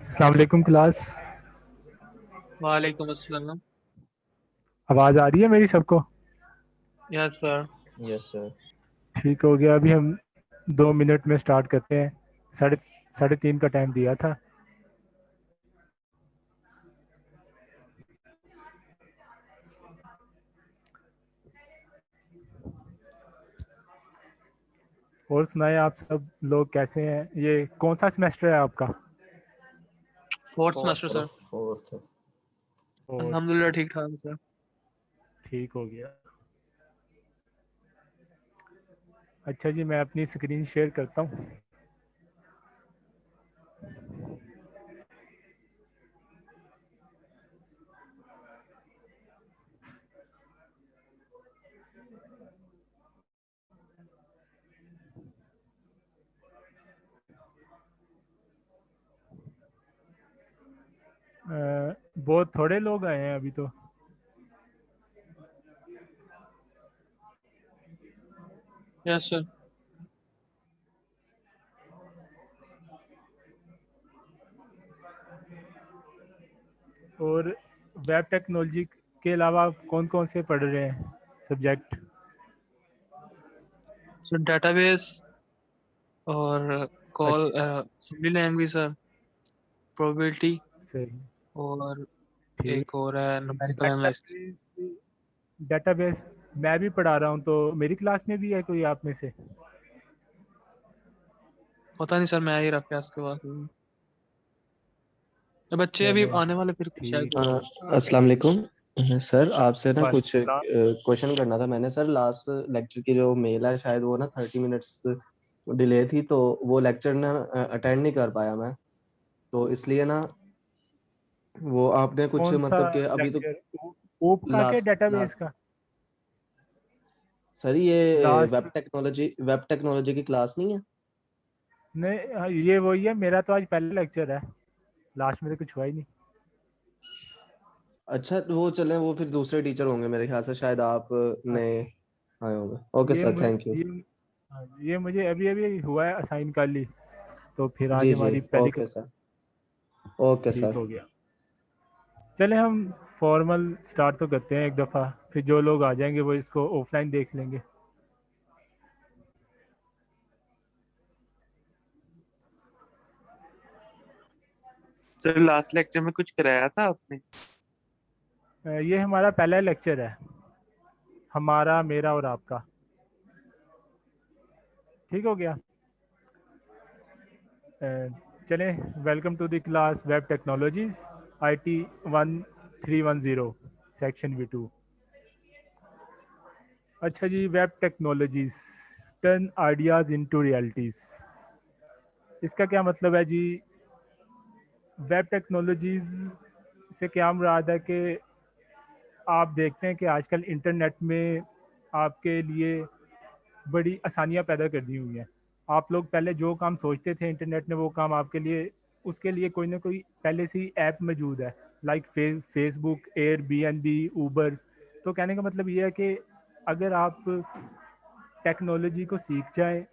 अस्सलाम वालेकुम क्लास। वालेकुम अस्सलाम। आवाज़ आ रही है मेरी सबको? Yes sir. Yes sir. ठीक हो गया। अभी हम 2 मिनट में स्टार्ट करते हैं। साढ़े साढ़े 3 का टाइम दिया था। और सुनाए आप सब लोग कैसे हैं? ये कौन सा सेमेस्टर है आपका? Fourth semester sir. फोर्थ। और अल्हम्दुलिल्लाह ठीक ठाक सर। ठीक हो गया। अच्छा जी, मैं अपनी स्क्रीन शेयर करता हूँ। बहुत थोड़े लोग आए हैं अभी तो। Yes sir. और वेब टेक्नोलॉजी के अलावा कौन कौन से पढ़ रहे हैं सब्जेक्ट? सर डेटाबेस और कॉल अच्छा, असेंबली लैंग्वेज सर, प्रोबेबिलिटी सही, और ठीक। एक और है न्यूमेरिकल एनालिसिस। डेटाबेस मैं भी पढ़ा रहा हूँ, तो मेरी क्लास में भी है कोई आप में से? पता नहीं सर, मैं ही रखा इसके बाद बच्चे अभी चलें, आने वाले फिर शायद। ठीक। अस्सलाम वालेकुम सर, आपसे ना कुछ वालेकुम। क्वेश्चन करना था। मैंने सर लास्ट लेक्चर की जो मेल है, शायद वो ना 30 मिनट्स डिले थी, तो वो लेक्चर ना अटेंड नहीं कर पाया मैं, तो इसलिए ना वो आपने कुछ कौन सा मतलब कि अभी तो लेक्चर? ओप का के लास्ट डेटाबेस लास्ट का? सर ये लास्ट वेब टेक्नोलॉजी की क्लास नहीं है? नहीं, हाँ, ये वही है। मेरा तो आज पहला लेक्चर है। लास्ट में तो कुछ हुआ ही नहीं। अच्छा वो चलें, वो फिर दूसरे टीचर होंगे मेरे ख्याल से, शायद आप नए आए होंगे। ओके ये सर, मुझे थैंक यू। ये मुझे अभी अभी हुआ है असाइन कर ली, तो फिर आज जी जी, हमारी पहली ओके सर, ओके ठीक सर। हो गया। चले हम फॉर्मल स्टार्ट तो करते हैं एक दफ़ा, फिर जो लोग आ जाएंगे वो इसको ऑफलाइन देख लेंगे। सर लास्ट लेक्चर में कुछ कराया था आपने? ये हमारा पहला लेक्चर है, हमारा, मेरा और आपका। ठीक हो गया। चलें, welcome to the class web technologies IT 1310 section V2। अच्छा जी, web technologies turn ideas into realities, इसका क्या मतलब है जी? वेब टेक्नोलॉजीज़ से क्या मुराद है कि आप देखते हैं कि आजकल इंटरनेट में आपके लिए बड़ी आसानियाँ पैदा कर दी हुई हैं। आप लोग पहले जो काम सोचते थे इंटरनेट ने वो काम आपके लिए, उसके लिए कोई ना कोई पहले से ही ऐप मौजूद है, लाइक फेसबुक, एयरबीएनबी, ऊबर। तो कहने का मतलब ये है कि अगर आप टेक्नोलॉजी को सीख जाएं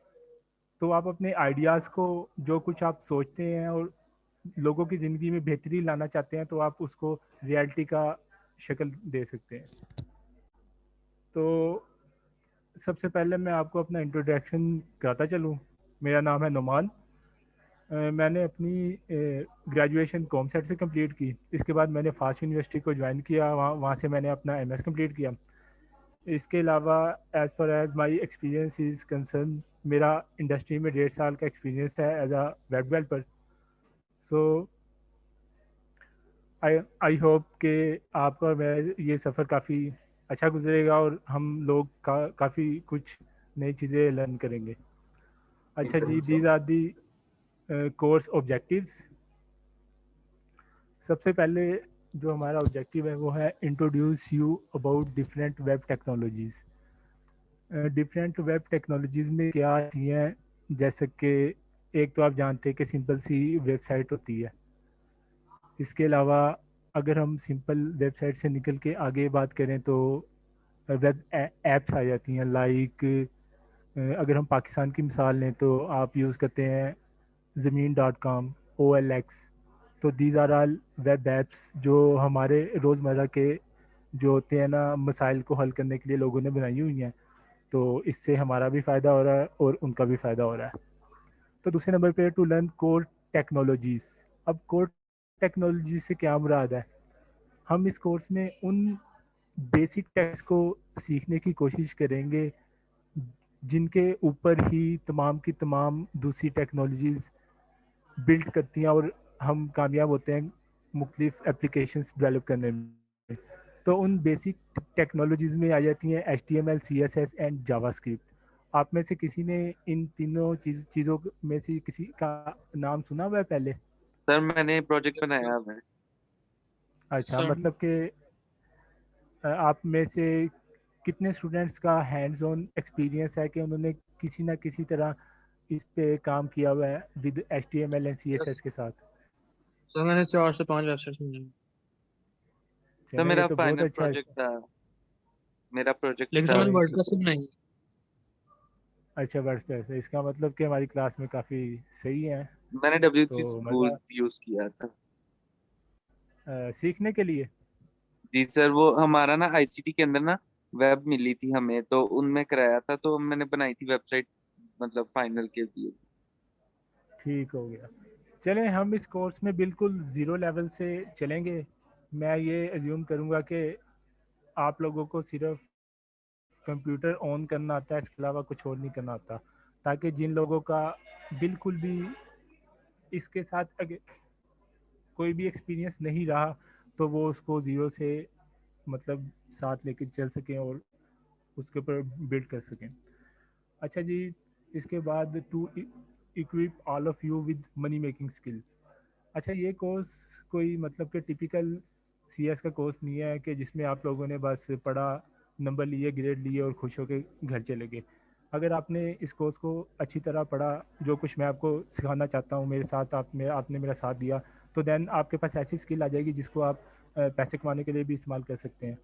तो आप अपने आइडियाज़ को, जो कुछ आप सोचते हैं और लोगों की ज़िंदगी में बेहतरी लाना चाहते हैं, तो आप उसको रियलिटी का शक्ल दे सकते हैं। तो सबसे पहले मैं आपको अपना इंट्रोडक्शन कराता चलूँ। मेरा नाम है नुमान। मैंने अपनी ग्रेजुएशन कॉमसेट से कंप्लीट की। इसके बाद मैंने फास्ट यूनिवर्सिटी को ज्वाइन किया, वहाँ से मैंने अपना MS कंप्लीट किया। इसके अलावा as far as my experience is concerned, मेरा इंडस्ट्री में 1.5 साल का एक्सपीरियंस है as a web developer. So I hope कि आपका मेरा ये सफ़र काफ़ी अच्छा गुजरेगा और हम लोग काफ़ी कुछ नई चीज़ें लर्न करेंगे। अच्छा जी, these are the course objectives. सबसे पहले जो हमारा ऑब्जेक्टिव है वो है introduce you about different web technologies. Different web technologies में क्या आती हैं, जैसे कि एक तो आप जानते हैं कि सिंपल सी वेबसाइट होती है। इसके अलावा अगर हम सिंपल वेबसाइट से निकल के आगे बात करें तो वेब एप्स आ जाती हैं, लाइक अगर हम पाकिस्तान की मिसाल लें तो आप यूज़ करते हैं ज़मीन.com, OLX। तो these are all web apps जो हमारे रोज़मर्रा के जो होते हैं ना मसाइल को हल करने के लिए लोगों ने बनाई हुई हैं। तो इससे हमारा भी फ़ायदा हो रहा है और उनका भी फ़ायदा हो रहा है। तो दूसरे नंबर पे टू लर्न कोर टेक्नोलॉजीज़। अब कोर टेक्नोलॉजी से क्या मुराद है? हम इस कोर्स में उन बेसिक टेक्स को सीखने की कोशिश करेंगे जिनके ऊपर ही तमाम की तमाम दूसरी टेक्नोलॉजीज़ बिल्ड करती हैं और हम कामयाब होते हैं मुख्तलिफ एप्लीकेशंस डेवलप करने में। तो उन बेसिक टेक्नोलॉजीज़ में आ जाती हैं HTML, CSS एंड जावास्क्रिप्ट। आप में से किसी ने इन तीनों चीज़ों में से किसी का नाम सुना हुआ है पहले? सर मैंने प्रोजेक्ट यस बनाया सर। हुआ है। अच्छा, सर मतलब कि आप में से कितने स्टूडेंट्स का हैंड्स ऑन एक्सपीरियंस है कि उन्होंने किसी ना किसी तरह इस पे काम किया हुआ है with HTML and yes CSS के साथ? सर, मैंने 4 से 5 वेबसाइट बनाई, सर चलें, ये मेरा तो बहुत फाइनल अच्छा है। प्रोजेक्ट था, मेरा प्रोजेक्ट लेकिन सर था। मैंने चलें, वर्डप्रेस से बनाई। अच्छा वर्डप्रेस है, इसका मतलब कि हमारी क्लास में काफ़ी सही है, मैंने W3 तो मज़ा टूल्स यूज किया था। सीखने के लिए। जी सर, वो हमारा ना ICT के अंदर ना वेब मिली थी हमें, तो उनमें कराया था, तो मैंने बनाई थी वेबसाइट, मतलब फाइनल के लिए। ठीक हो गया। चलें, हम इस कोर्स में बिल्कुल ज़ीरो लेवल से चलेंगे। मैं ये एज्यूम करूँगा कि आप लोगों को सिर्फ कंप्यूटर ऑन करना आता है, इसके अलावा कुछ और नहीं करना आता, ताकि जिन लोगों का बिल्कुल भी इसके साथ अगर कोई भी एक्सपीरियंस नहीं रहा तो वो उसको ज़ीरो से मतलब साथ लेके चल सकें और उसके ऊपर बिल्ड कर सकें। अच्छा जी, इसके बाद to equip all of you with money making skill. अच्छा, ये कोर्स कोई मतलब कि टिपिकल CS का कोर्स नहीं है कि जिसमें आप लोगों ने बस पढ़ा, नंबर लिए, ग्रेड लिए और खुश होकर घर चले गए। अगर आपने इस कोर्स को अच्छी तरह पढ़ा, जो कुछ मैं आपको सिखाना चाहता हूँ, मेरे साथ आपने मेरा साथ दिया, तो देन आपके पास ऐसी स्किल आ जाएगी जिसको आप पैसे कमाने के लिए भी इस्तेमाल कर सकते हैं।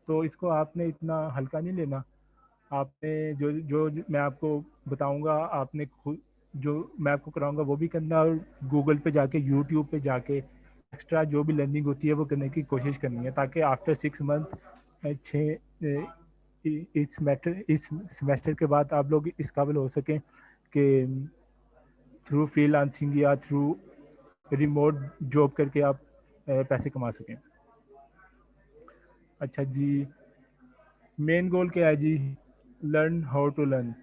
तो इसको आपने इतना हल्का नहीं लेना। आपने जो जो मैं आपको बताऊंगा, आपने खुद जो मैं आपको कराऊंगा वो भी करना, और गूगल पे जाके, यूट्यूब पे जाके एक्स्ट्रा जो भी लर्निंग होती है वो करने की कोशिश करनी है, ताकि आफ्टर 6 मंथ, इस सेमेस्टर के बाद आप लोग इस काबिल हो सकें कि थ्रू फ्रीलांसिंग या थ्रू रिमोट जॉब करके आप पैसे कमा सकें। अच्छा जी, मेन गोल क्या है जी? Learn how to learn.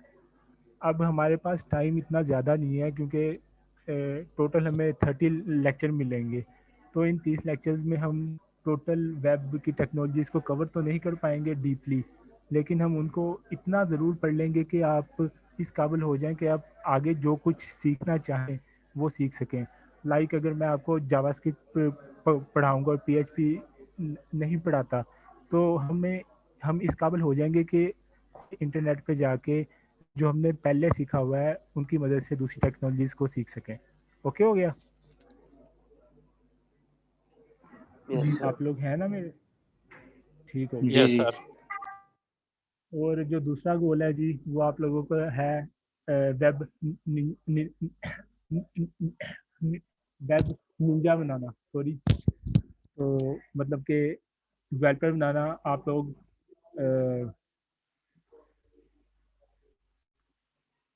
अब हमारे पास टाइम इतना ज़्यादा नहीं है, क्योंकि टोटल हमें 30 लेक्चर मिलेंगे। तो इन 30 लेक्चर्स में हम टोटल वेब की टेक्नोलॉजीज़ को कवर तो नहीं कर पाएंगे डीपली, लेकिन हम उनको इतना ज़रूर पढ़ लेंगे कि आप इस काबिल हो जाएं कि आप आगे जो कुछ सीखना चाहें वो सीख सकें। लाइक अगर मैं आपको जावास्क्रिप्ट पढ़ाऊँगा और PHP नहीं पढ़ाता, तो हम इस काबिल हो जाएंगे कि इंटरनेट पे जाके जो हमने पहले सीखा हुआ है उनकी मदद से दूसरी टेक्नोलॉजीज को सीख सकें। ओके हो गया? Yes sir. आप लोग हैं ना मेरे? ठीक हो जी गया। यस जी। सर। और जो दूसरा गोल है जी वो आप लोगों को है वेब वेब निंजा बनाना, सॉरी। तो मतलब कि डेवलपर बनाना। आप लोग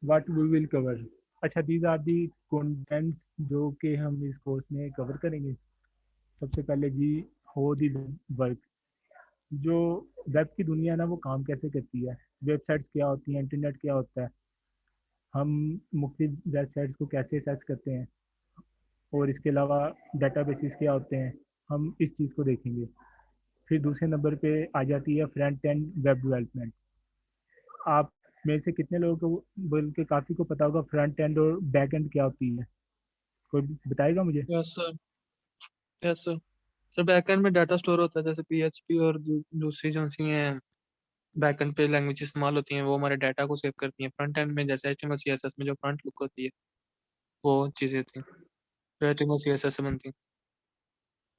व्हाट वी विल कवर। अच्छा, दीज आर दी कंटेंट्स जो कि हम इस कोर्स में कवर करेंगे। सबसे पहले जी, हो दी वर्क। जो वेब की दुनिया है ना, वो काम कैसे करती है, वेबसाइट्स क्या होती हैं, इंटरनेट क्या होता है, हम मुख्तलिफ वेबसाइट्स को कैसे एक्सेस करते हैं, और इसके अलावा डेटाबेसेस क्या होते हैं, हम इस चीज़ को देखेंगे। फिर दूसरे नंबर पे आ जाती है फ्रंट एंड वेब डेवलपमेंट। आप में से कितने लोगों को, बल्कि काफ़ी को पता होगा फ्रंट एंड और बैक एंड क्या होती है? कोई बताएगा मुझे? Yes sir. Yes sir. Sir backend में डाटा स्टोर होता है, जैसे PHP और दूसरी जो सी हैं बैकएंड पे लैंग्वेज इस्तेमाल होती हैं, वो हमारे डाटा को सेव करती हैं। फ्रंट एंड में जैसे HTML CSS में जो फ्रंट लुक होती है वो चीज़ें होती हैं, जो HTML CSS से बनती हैं।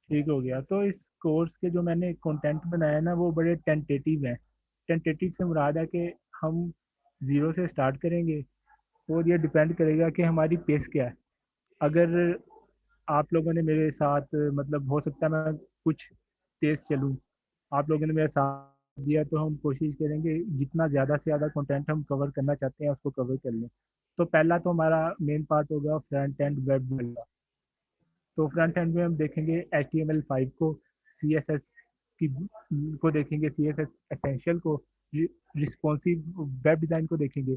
ठीक हो गया। तो इस कोर्स के जो मैंने कंटेंट बनाया है ना, वो बड़े टेंटेटिव हैं। टेंटेटिव से मुराद है कि हम ज़ीरो से स्टार्ट करेंगे, और ये डिपेंड करेगा कि हमारी पेस क्या है। अगर आप लोगों ने मेरे साथ, मतलब हो सकता है मैं कुछ तेज़ चलूँ, आप लोगों ने मेरा साथ दिया, तो हम कोशिश करेंगे जितना ज़्यादा से ज़्यादा कंटेंट हम कवर करना चाहते हैं उसको कवर कर लें। तो पहला तो हमारा मेन पार्ट होगा फ्रंट एंड वेब का। तो फ्रंट एंड में हम देखेंगे HTML5 को, CSS की को देखेंगे, CSS एसेंशियल को, रिस्पॉन्सिव वेब डिज़ाइन को देखेंगे।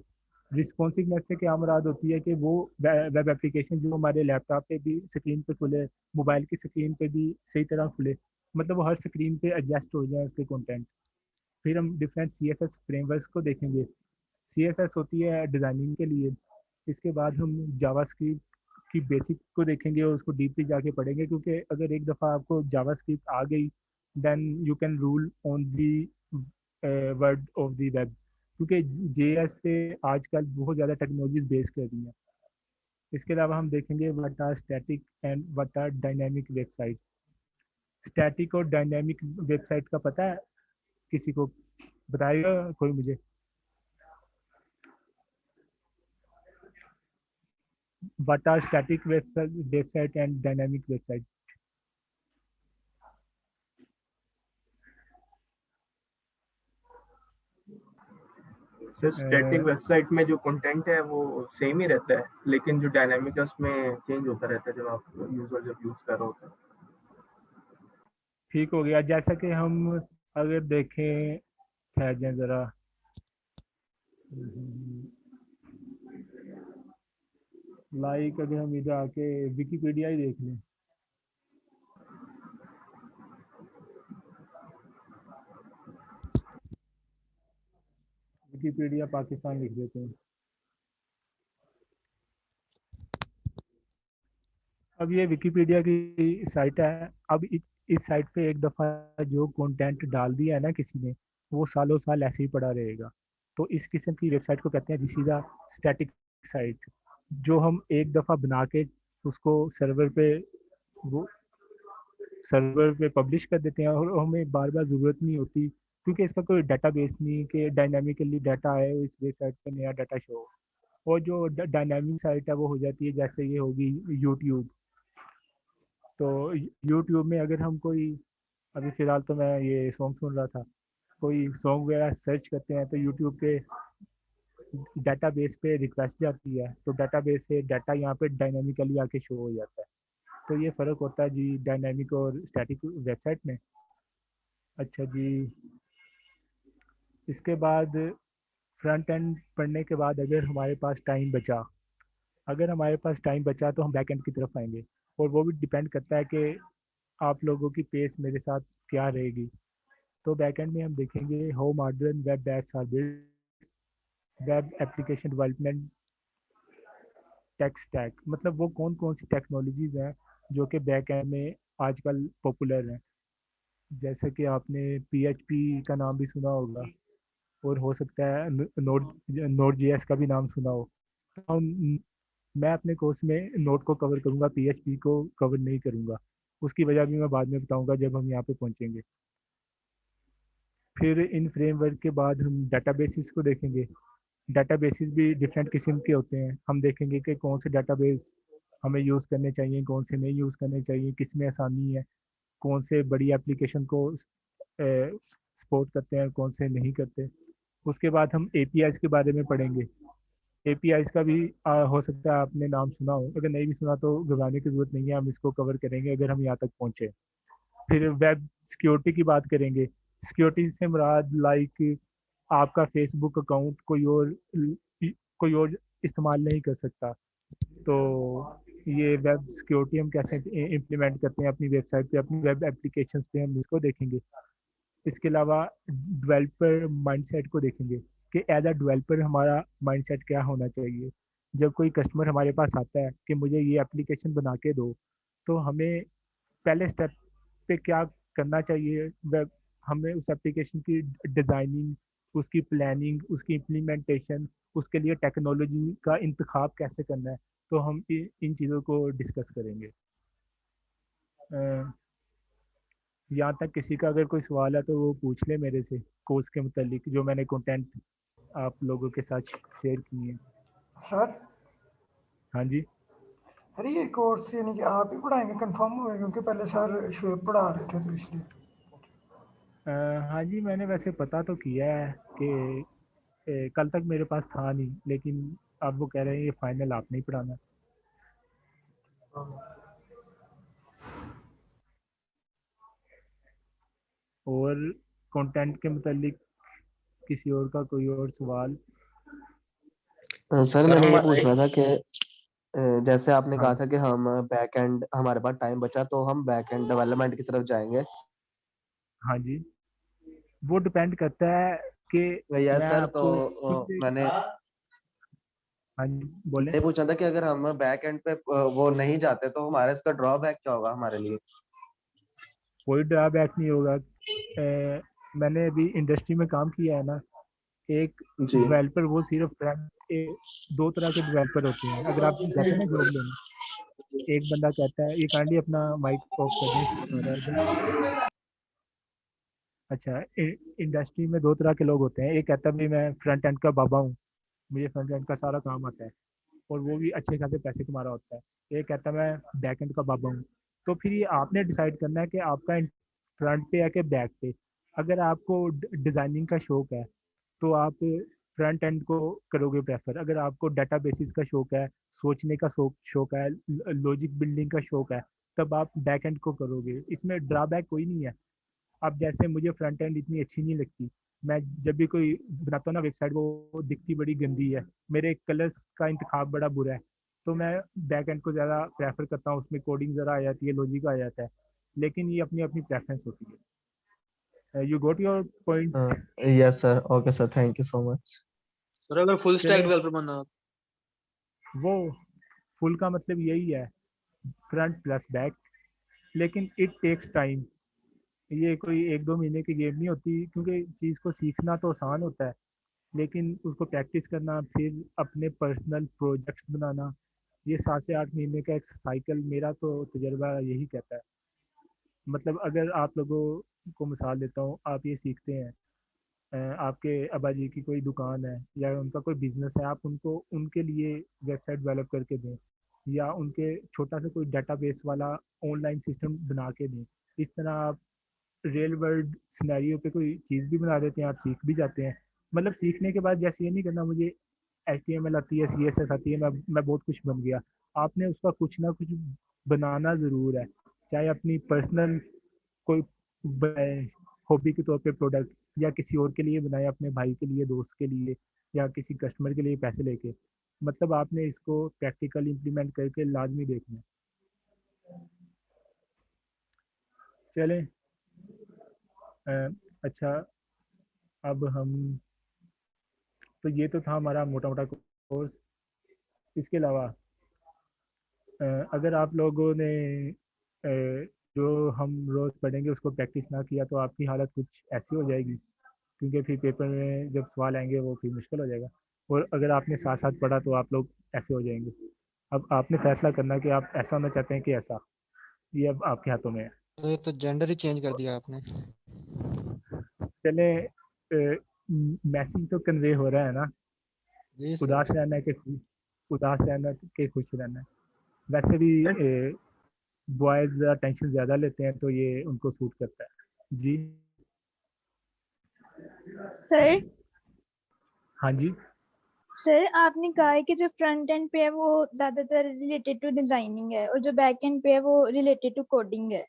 रिस्पॉन्सिवनेस से क्या मुराद होती है कि वो वेब एप्लीकेशन जो हमारे लैपटॉप पे भी स्क्रीन पे खुले, मोबाइल की स्क्रीन पे भी सही तरह खुले, मतलब वो हर स्क्रीन पे एडजस्ट हो जाए उसके कंटेंट। फिर हम डिफरेंट CSS फ्रेमवर्क्स को देखेंगे। CSS होती है डिज़ाइनिंग के लिए। इसके बाद हम जावास्क्रिप्ट की बेसिक को देखेंगे और उसको डीपली जाके पढ़ेंगे, क्योंकि अगर एक दफ़ा आपको जावास्क्रिप्ट आ गई, then you can rule on the word of the web, क्योंकि JS पे आजकल बहुत ज़्यादा टेक्नोलॉजीज बेस कर रही हैं। इसके अलावा हम देखेंगे what are static and what are dynamic websites. Static और डायनामिक वेबसाइट का पता है किसी को? बताएगा कोई मुझे? What are static website and dynamic website? Sir static website में जो कंटेंट है वो सेम ही रहता है, लेकिन जो डायनामिक है उसमें चेंज होता रहता है जब आप यूजर जब यूज कर रहे होते हैं। ठीक हो गया। जैसा कि हम अगर देखें, ठहर जाए ज़रा, लाइक अगर हम इधर आके विकीपीडिया ही देख लें। विकीपीडिया पाकिस्तान लिख देते हैं। अब ये विकीपीडिया की साइट है। अब इस साइट पे एक दफ़ा जो कंटेंट डाल दिया है ना किसी ने, वो सालों साल ऐसे ही पड़ा रहेगा। तो इस किस्म की वेबसाइट को कहते हैं this is a static site, जो हम एक दफ़ा बना के उसको सर्वर पे वो सर्वर पे पब्लिश कर देते हैं और हमें बार बार ज़रूरत नहीं होती, क्योंकि इसका कोई डाटाबेस नहीं कि डायनामिकली डाटा आए और इस वेबसाइट पे नया डाटा शो हो। और जो डायनामिक साइट है वो हो जाती है जैसे ये होगी यूट्यूब। तो यूट्यूब में अगर हम कोई, अभी फ़िलहाल तो मैं ये सॉन्ग सुन रहा था, कोई सॉन्ग वगैरह सर्च करते हैं तो यूट्यूब के डाटाबेस पे रिक्वेस्ट जाती है, तो डाटाबेस से डाटा यहाँ पे डायनामिकली आके शो हो जाता है। तो ये फ़र्क होता है जी डायनामिक और स्टैटिक वेबसाइट में। अच्छा जी, इसके बाद फ्रंट एंड पढ़ने के बाद अगर हमारे पास टाइम बचा तो हम बैक एंड की तरफ आएंगे, और वो भी डिपेंड करता है कि आप लोगों की पेस मेरे साथ क्या रहेगी। तो बैक एंड में हम देखेंगे how modern web apps are build, web application development, tech stack, मतलब वो कौन कौन सी टेक्नोलॉजीज़ हैं जो कि बैक एंड में आजकल पॉपुलर हैं। जैसे कि आपने PHP का नाम भी सुना होगा, और हो सकता है नोड JS का भी नाम सुना हो। तो मैं अपने कोर्स में नोड को कवर करूँगा, PHP को कवर नहीं करूँगा। उसकी वजह भी मैं बाद में बताऊँगा जब हम यहाँ पे पहुँचेंगे। फिर इन फ्रेमवर्क के बाद हम डाटाबेसिस को देखेंगे। डाटाबेसिस भी डिफरेंट किस्म के होते हैं। हम देखेंगे कि कौन से डाटाबेस हमें यूज़ करने चाहिए, कौन से नहीं यूज़ करने चाहिए, किस में आसानी है, कौन से बड़ी एप्लीकेशन को सपोर्ट करते हैं, कौन से नहीं करते। उसके बाद हम APIs के बारे में पढ़ेंगे। APIs का भी हो सकता है आपने नाम सुना हो, अगर नहीं भी सुना तो घबराने की ज़रूरत नहीं है, हम इसको कवर करेंगे अगर हम यहाँ तक पहुँचे। फिर वेब सिक्योरिटी की बात करेंगे। सिक्योरिटी से मुराद लाइक आपका फेसबुक अकाउंट कोई और इस्तेमाल नहीं कर सकता। तो ये वेब सिक्योरिटी हम कैसे इम्प्लीमेंट करते हैं अपनी वेबसाइट पे, अपनी वेब एप्लीकेशंस पे, हम इसको देखेंगे। इसके अलावा डेवलपर माइंडसेट को देखेंगे कि एज अ डेवलपर हमारा माइंडसेट क्या होना चाहिए। जब कोई कस्टमर हमारे पास आता है कि मुझे ये एप्लीकेशन बना के दो, तो हमें पहले स्टेप पे क्या करना चाहिए। वेब हमें उस एप्लीकेशन की डिज़ाइनिंग, उसकी प्लानिंग, उसकी इम्प्लीमेंटेशन, उसके लिए टेक्नोलॉजी का इंतखाब कैसे करना है। तो हम इन चीज़ों को डिस्कस करेंगे। यहाँ तक किसी का अगर कोई सवाल है तो वो पूछ ले मेरे से कोर्स के मुतालिक, जो मैंने कंटेंट आप लोगों के साथ शेयर किए हैं। सर हाँ जी। अरे ये कोर्स यानी कि आप ही पढ़ाएंगे, कंफर्म हो गया? क्योंकि पहले सर शुएब पढ़ा रहे थे तो इसलिए। हाँ जी, मैंने वैसे पता तो किया है कि कल तक मेरे पास था नहीं, लेकिन अब वो कह रहे हैं ये फाइनल आपने ही पढ़ाना। और कंटेंट के मुतालिक किसी और का कोई और सवाल? सर मैंने ये पूछ रहा था कि जैसे आपने हाँ कहा था कि हम बैक एंड, हमारे पास टाइम बचा तो हम बैक एंड डेवलपमेंट की तरफ जाएंगे। हाँ जी, वो डिपेंड करता है कि यस मैं सर, तो आपको मैंने हाँ जी बोलें। ये पूछना था कि अगर हम बैक एंड पे वो नहीं जाते तो हमारा इसका ड्रॉबैक क्या होगा हमारे लिए। कोई ड्रॉबैक नहीं होगा। मैंने अभी इंडस्ट्री में काम किया है ना, एक जी डेवलपर वो सिर्फ दो तरह के डेवलपर होते हैं। अगर आप जाते हैं ना जॉब लेने, एक बंदा कहता है, ये काइंडली अपना माइक ऑफ कर दें, शोर हो रहा है इधर। अच्छा, इंडस्ट्री में दो तरह के लोग होते हैं। एक कहता है भाई मैं फ्रंट एंड का बाबा हूँ, मुझे फ्रंट एंड का सारा काम आता है, और वो भी अच्छे खासे पैसे कमा रहा होता है। एक कहता है मैं बैक एंड का बाबा हूँ। तो फिर ये आपने डिसाइड करना है कि आपका फ्रंट पे है कि बैक पे। अगर आपको डिज़ाइनिंग का शौक है तो आप फ्रंट एंड को करोगे प्रेफर। अगर आपको डाटा बेसिस का शौक है, सोचने का शौक है, लॉजिक बिल्डिंग का शौक है, तब आप बैक एंड को करोगे। इसमें ड्रॉबैक कोई नहीं है। अब जैसे मुझे फ्रंट एंड इतनी अच्छी नहीं लगती, मैं जब भी कोई बनाता हूँ ना वेबसाइट, वो दिखती बड़ी गंदी है, मेरे कलर्स का इंतखाब बड़ा बुरा है, तो मैं बैक एंड को ज़्यादा प्रेफर करता हूँ। उसमें कोडिंग ज़रा आ जाती है, लॉजिक आ जाता है, लेकिन ये अपनी अपनी प्रेफरेंस होती है। You got your point? Yes sir, okay sir, thank you so much. Sir अगर फुल स्टैक चले, डेवलपर बनना हो वो फुल का मतलब यही है, फ्रंट प्लस बैक, लेकिन इट टेक्स टाइम। ये कोई एक दो महीने की गेम नहीं होती, क्योंकि चीज़ को सीखना तो आसान होता है, लेकिन उसको प्रैक्टिस करना, फिर अपने पर्सनल प्रोजेक्ट्स बनाना, ये 7 से 8 महीने का एक साइकिल, मेरा तो तजर्बा यही कहता है। मतलब अगर आप लोगों को मिसाल देता हूँ, आप ये सीखते हैं, आपके अब्बा जी की कोई दुकान है या उनका कोई बिजनेस है, आप उनको उनके लिए वेबसाइट डेवलप करके दें, या उनके छोटा सा कोई डेटाबेस वाला ऑनलाइन सिस्टम बना के दें। इस तरह आप रियल वर्ल्ड सिनेरियो पे कोई चीज़ भी बना देते हैं, आप सीख भी जाते हैं। मतलब सीखने के बाद जैसे ये नहीं करना मुझे HTML आती है, CSS आती है, मैं बहुत कुछ बन गया। आपने उसका कुछ ना कुछ बनाना ज़रूर है, चाहे अपनी पर्सनल कोई हॉबी के तौर पे प्रोडक्ट, या किसी और के लिए बनाए, अपने भाई के लिए, दोस्त के लिए, या किसी कस्टमर के लिए पैसे लेके। मतलब आपने इसको प्रैक्टिकल इम्प्लीमेंट करके लाजमी देखना है। चलें, अच्छा, अब हम, तो ये तो था हमारा मोटा मोटा कोर्स। इसके अलावा अगर आप लोगों ने जो हम रोज़ पढ़ेंगे उसको प्रैक्टिस ना किया तो आपकी हालत कुछ ऐसी हो जाएगी, क्योंकि फिर पेपर में जब सवाल आएंगे वो फिर मुश्किल हो जाएगा। और अगर आपने साथ साथ पढ़ा तो आप लोग ऐसे हो जाएंगे। अब आपने फैसला करना कि आप ऐसा होना चाहते हैं कि ऐसा, ये अब आपके हाथों में है। तो ये तो जेंडर ही चेंज कर दिया आपने। चले, मैसेज तो कन्वे हो रहा है ना, जी उदास सर। रहना है कि उदास रहना है कि खुश रहना है। वैसे भी बॉयज़ टेंशन ज़्यादा लेते हैं तो ये उनको सूट करता है। जी सर हाँ जी। सर आपने कहा है कि जो फ्रंट एंड पे है वो ज्यादातर रिलेटेड टू डिजाइनिंग है और जो बैक एंड पे है वो रिलेटेड टू कोडिंग है,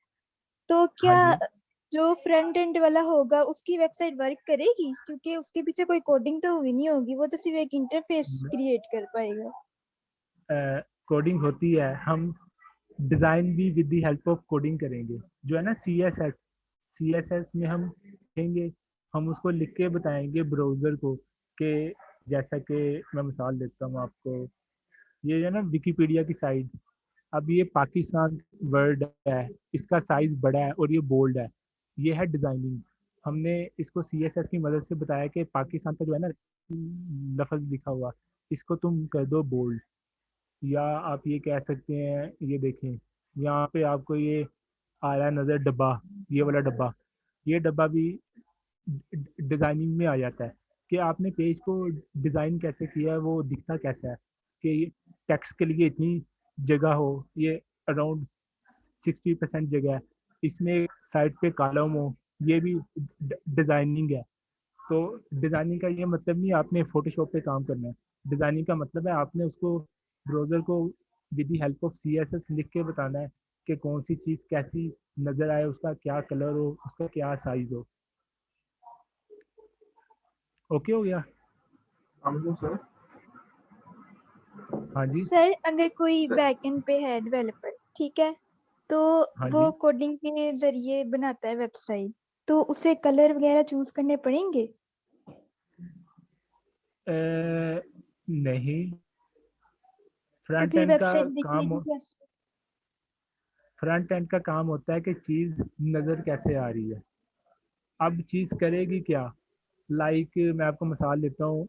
तो हाँ क्या जी। जो फ्रंट एंड वाला होगा उसकी वेबसाइट वर्क करेगी? क्योंकि उसके पीछे कोई कोडिंग तो हुई नहीं होगी, वो तो सिर्फ एक इंटरफेस क्रिएट कर पाएगा। कोडिंग होती है, हम डिज़ाइन भी with the help of coding करेंगे। जो है ना CSS में हम लिखेंगे, हम उसको लिख के बताएंगे ब्राउज़र को कि, जैसा कि मैं मिसाल देता हूँ आपको, ये है ना विकिपीडिया की साइट, अब ये पाकिस्तान वर्ड है, इसका साइज बड़ा है और ये बोल्ड है, ये है डिज़ाइनिंग। हमने इसको CSS की मदद से बताया कि पाकिस्तान का जो है ना लफ्ज़ लिखा हुआ, इसको तुम कर दो बोल्ड। या आप ये कह सकते हैं, ये देखें यहाँ पे आपको ये आ रहा है नज़र डब्बा, ये वाला डब्बा, ये डब्बा भी डिज़ाइनिंग में आ जाता है कि आपने पेज को डिज़ाइन कैसे किया है, वो दिखता कैसा है, कि ये टेक्स्ट के लिए इतनी जगह हो, ये अराउंड 60% जगह है, इसमें साइड पे कॉलम हो, ये भी डिज़ाइनिंग है। तो डिज़ाइनिंग का ये मतलब नहीं आपने फोटोशॉप पे काम करना है। डिज़ाइनिंग का मतलब है आपने उसको ब्राउज़र को with the help of CSS लिख के बताना है कि कौन सी चीज़ कैसी नज़र आए, उसका क्या कलर हो, उसका क्या साइज़ हो। ओके हो गया? समझो सर। हाँ जी। सर अगर कोई बैक एंड पे है डेवलपर, ठीक है, तो हाँ वो जी। कोडिंग के जरिए बनाता है वेबसाइट, तो उसे कलर वगैरह चूज करने पड़ेंगे? नहीं, तो फ्रंट फिर एंड का वेबसाइट काम दिखेगी कैसे? फ्रंट एंड का काम होता है कि चीज़ नज़र कैसे आ रही है। अब चीज़ करेगी क्या, लाइक मैं आपको मिसाल देता हूँ,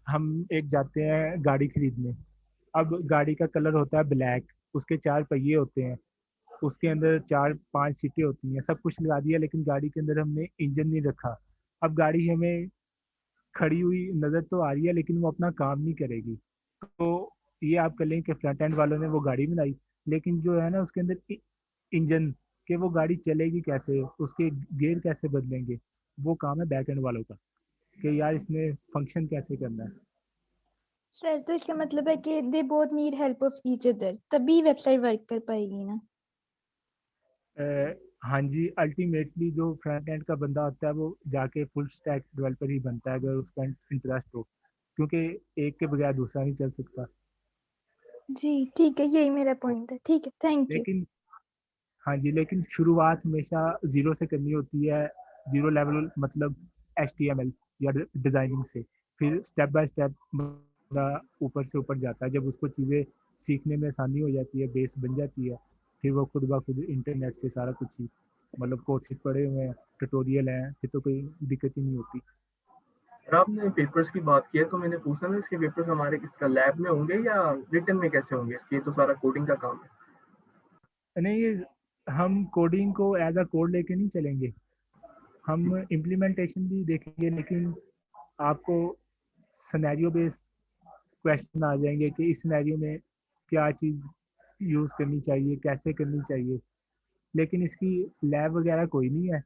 हम एक जाते हैं गाड़ी खरीदने। अब गाड़ी का कलर होता है ब्लैक, उसके 4 पहिए होते हैं, उसके अंदर 4-5 सीटें होती हैं, सब कुछ लगा दिया, लेकिन गाड़ी के अंदर हमने इंजन नहीं रखा। अब गाड़ी हमें खड़ी हुई नज़र तो आ रही है, लेकिन वो अपना काम नहीं करेगी। तो ये आप कर लें कि फ्रंट एंड वालों ने वो गाड़ी बनाई, लेकिन जो है ना उसके अंदर इंजन, के वो गाड़ी चलेगी कैसे, उसके गियर कैसे बदलेंगे, वो काम है बैक एंड वालों का, कि यार इसमें फंक्शन कैसे करना है। सर तो इसका मतलब है कि they both need help of each other, तभी वेबसाइट वर्क कर पाएगी ना? हाँ जी, अल्टीमेटली जो फ्रंट एंड का बंदा होता है वो जाके फुल स्टैक डेवलपर ही बनता है, अगर उसका इंटरेस्ट हो, क्योंकि एक के बगैर दूसरा नहीं चल सकता। जी ठीक है, यही मेरा पॉइंट है। ठीक है, थैंक यू। लेकिन हाँ जी, लेकिन शुरुआत हमेशा ज़ीरो से करनी होती है, ज़ीरो लेवल मतलब HTML या डिज़ाइनिंग से, फिर स्टेप बाय स्टेप बंदा ऊपर से ऊपर जाता है। जब उसको चीज़ें सीखने में आसानी हो जाती है, बेस बन जाती है, फिर वो खुद ब खुद इंटरनेट से सारा कुछ ही, मतलब कोर्सेज पढ़े हुए हैं, ट्यूटोरियल हैं, फिर तो कोई दिक्कत ही नहीं होती। और आपने पेपर्स की बात की है तो मैंने पूछा ना, इसके पेपर्स हमारे किसका लैब में होंगे या रिटन में कैसे होंगे? इसके तो सारा कोडिंग का काम है। नहीं, ये हम कोडिंग को एज अ कोड लेके नहीं चलेंगे, हम इम्प्लीमेंटेशन भी देखेंगे, लेकिन आपको सिनेरियो बेस्ड क्वेश्चन आ जाएंगे कि इस सिनेरियो में क्या चीज़ यूज़ करनी चाहिए, कैसे करनी चाहिए, लेकिन इसकी लैब वगैरह कोई नहीं है।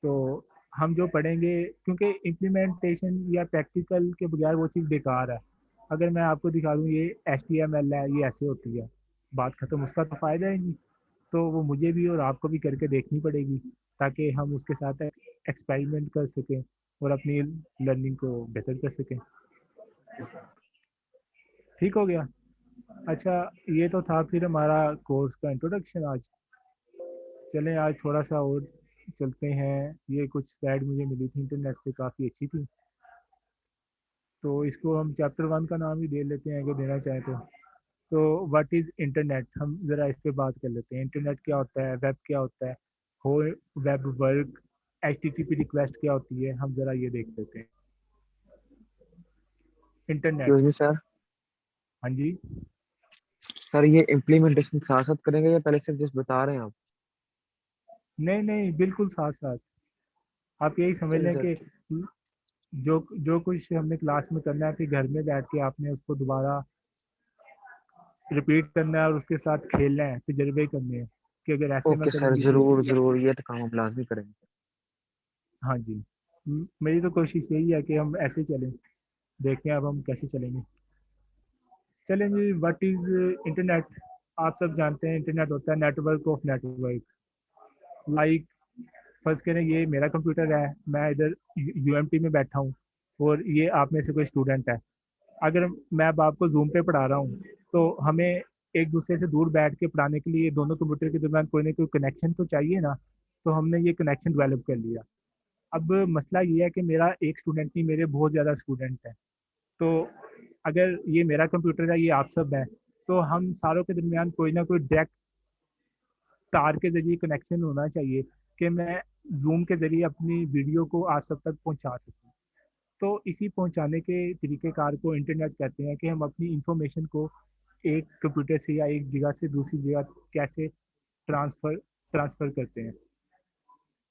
तो हम जो पढ़ेंगे, क्योंकि इम्प्लीमेंटेशन या प्रैक्टिकल के बगैर वो चीज़ बेकार है। अगर मैं आपको दिखा दूँ ये HTML है, ये ऐसे होती है, बात ख़त्म, उसका तो फ़ायदा ही नहीं। तो वो मुझे भी और आपको भी करके देखनी पड़ेगी, ताकि हम उसके साथ एक्सपेरिमेंट कर सकें और अपनी लर्निंग को बेहतर कर सकें। ठीक हो गया। अच्छा, ये तो था फिर हमारा कोर्स का इंट्रोडक्शन आज। चलें आज थोड़ा सा और चलते हैं। ये कुछ स्लाइड मुझे मिली थी इंटरनेट से, काफ़ी अच्छी थी, तो इसको हम चैप्टर 1 का नाम ही दे लेते हैं अगर देना चाहें तो व्हाट इज़ इंटरनेट, हम ज़रा इस पे बात कर लेते हैं। इंटरनेट क्या होता है, वेब क्या होता है, हो वेब वर्क, HTTP रिक्वेस्ट क्या होती है, हम ज़रा ये देख लेते हैं। इंटरनेट, एक्सक्यूज मी सर, हाँ जी। सर ये इम्प्लीमेंटेशन साथ साथ करेंगे या पहले सिर्फ जस्ट बता रहे हैं आप? नहीं नहीं, बिल्कुल साथ साथ। आप यही समझ चलिए लें सर। कि जो जो कुछ हमने क्लास में करना है, फिर घर में बैठ के आपने उसको दोबारा रिपीट करना है और उसके साथ खेलना है, तजर्बे करने हैं कि अगर ऐसे मैं ओके सर, करूँगी तो। जरूर जरूर, ये तो काम हम लाजमी करेंगे। हाँ जी, मेरी तो कोशिश यही है कि हम ऐसे चलें, देखते हैं अब हम कैसे चलेंगे। चलें जी, व्हाट इज़ इंटरनेट। आप सब जानते हैं इंटरनेट होता है network of network. Like first करें, ये मेरा कंप्यूटर है, मैं इधर UMT में बैठा हूँ और ये आप में से कोई स्टूडेंट है। अगर मैं अब आपको जूम पे पढ़ा रहा हूँ, तो हमें एक दूसरे से दूर बैठ के पढ़ाने के लिए दोनों कंप्यूटर के दरमियान कोई ना कोई कनेक्शन तो चाहिए ना। तो हमने ये कनेक्शन डेवलप कर लिया। अब मसला ये है कि मेरा एक स्टूडेंट नहीं, मेरे बहुत ज़्यादा स्टूडेंट हैं। तो अगर ये मेरा कंप्यूटर है, ये आप सब है, तो हम सारों के दरमियान कोई ना कोई डायरेक्ट तार के ज़रिए कनेक्शन होना चाहिए कि मैं जूम के ज़रिए अपनी वीडियो को आप सब तक पहुंचा सकूं। तो इसी पहुंचाने के तरीक़ेकार को इंटरनेट कहते हैं, कि हम अपनी इंफॉर्मेशन को एक कंप्यूटर से या एक जगह से दूसरी जगह कैसे ट्रांसफ़र करते हैं।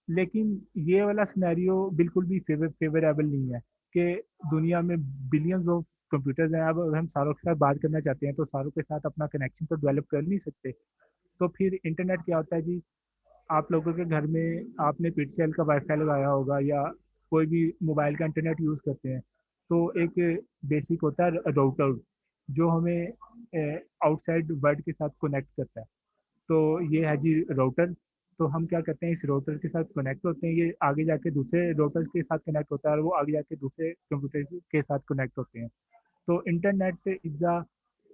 लेकिन ये वाला सिनेरियो बिल्कुल भी फेवरेबल नहीं है कि दुनिया में बिलियंस ऑफ कंप्यूटर्स हैं। अब अगर हम सारों के साथ बात करना चाहते हैं, तो सारों के साथ अपना कनेक्शन तो डेवलप कर नहीं सकते। तो फिर इंटरनेट क्या होता है जी, आप लोगों के घर में आपने पिक्सेल का वाईफाई लगाया होगा या कोई भी मोबाइल का इंटरनेट यूज़ करते हैं, तो एक बेसिक होता है राउटर, जो हमें आउटसाइड वर्ल्ड के साथ कनेक्ट करता है। तो ये है जी राउटर। तो हम क्या करते हैं, इस राउटर के साथ कनेक्ट होते हैं, ये आगे जाके दूसरे राउटर्स के साथ कनेक्ट होता है और वो आगे जाके दूसरे कंप्यूटर के साथ कनेक्ट होते हैं। तो internet is a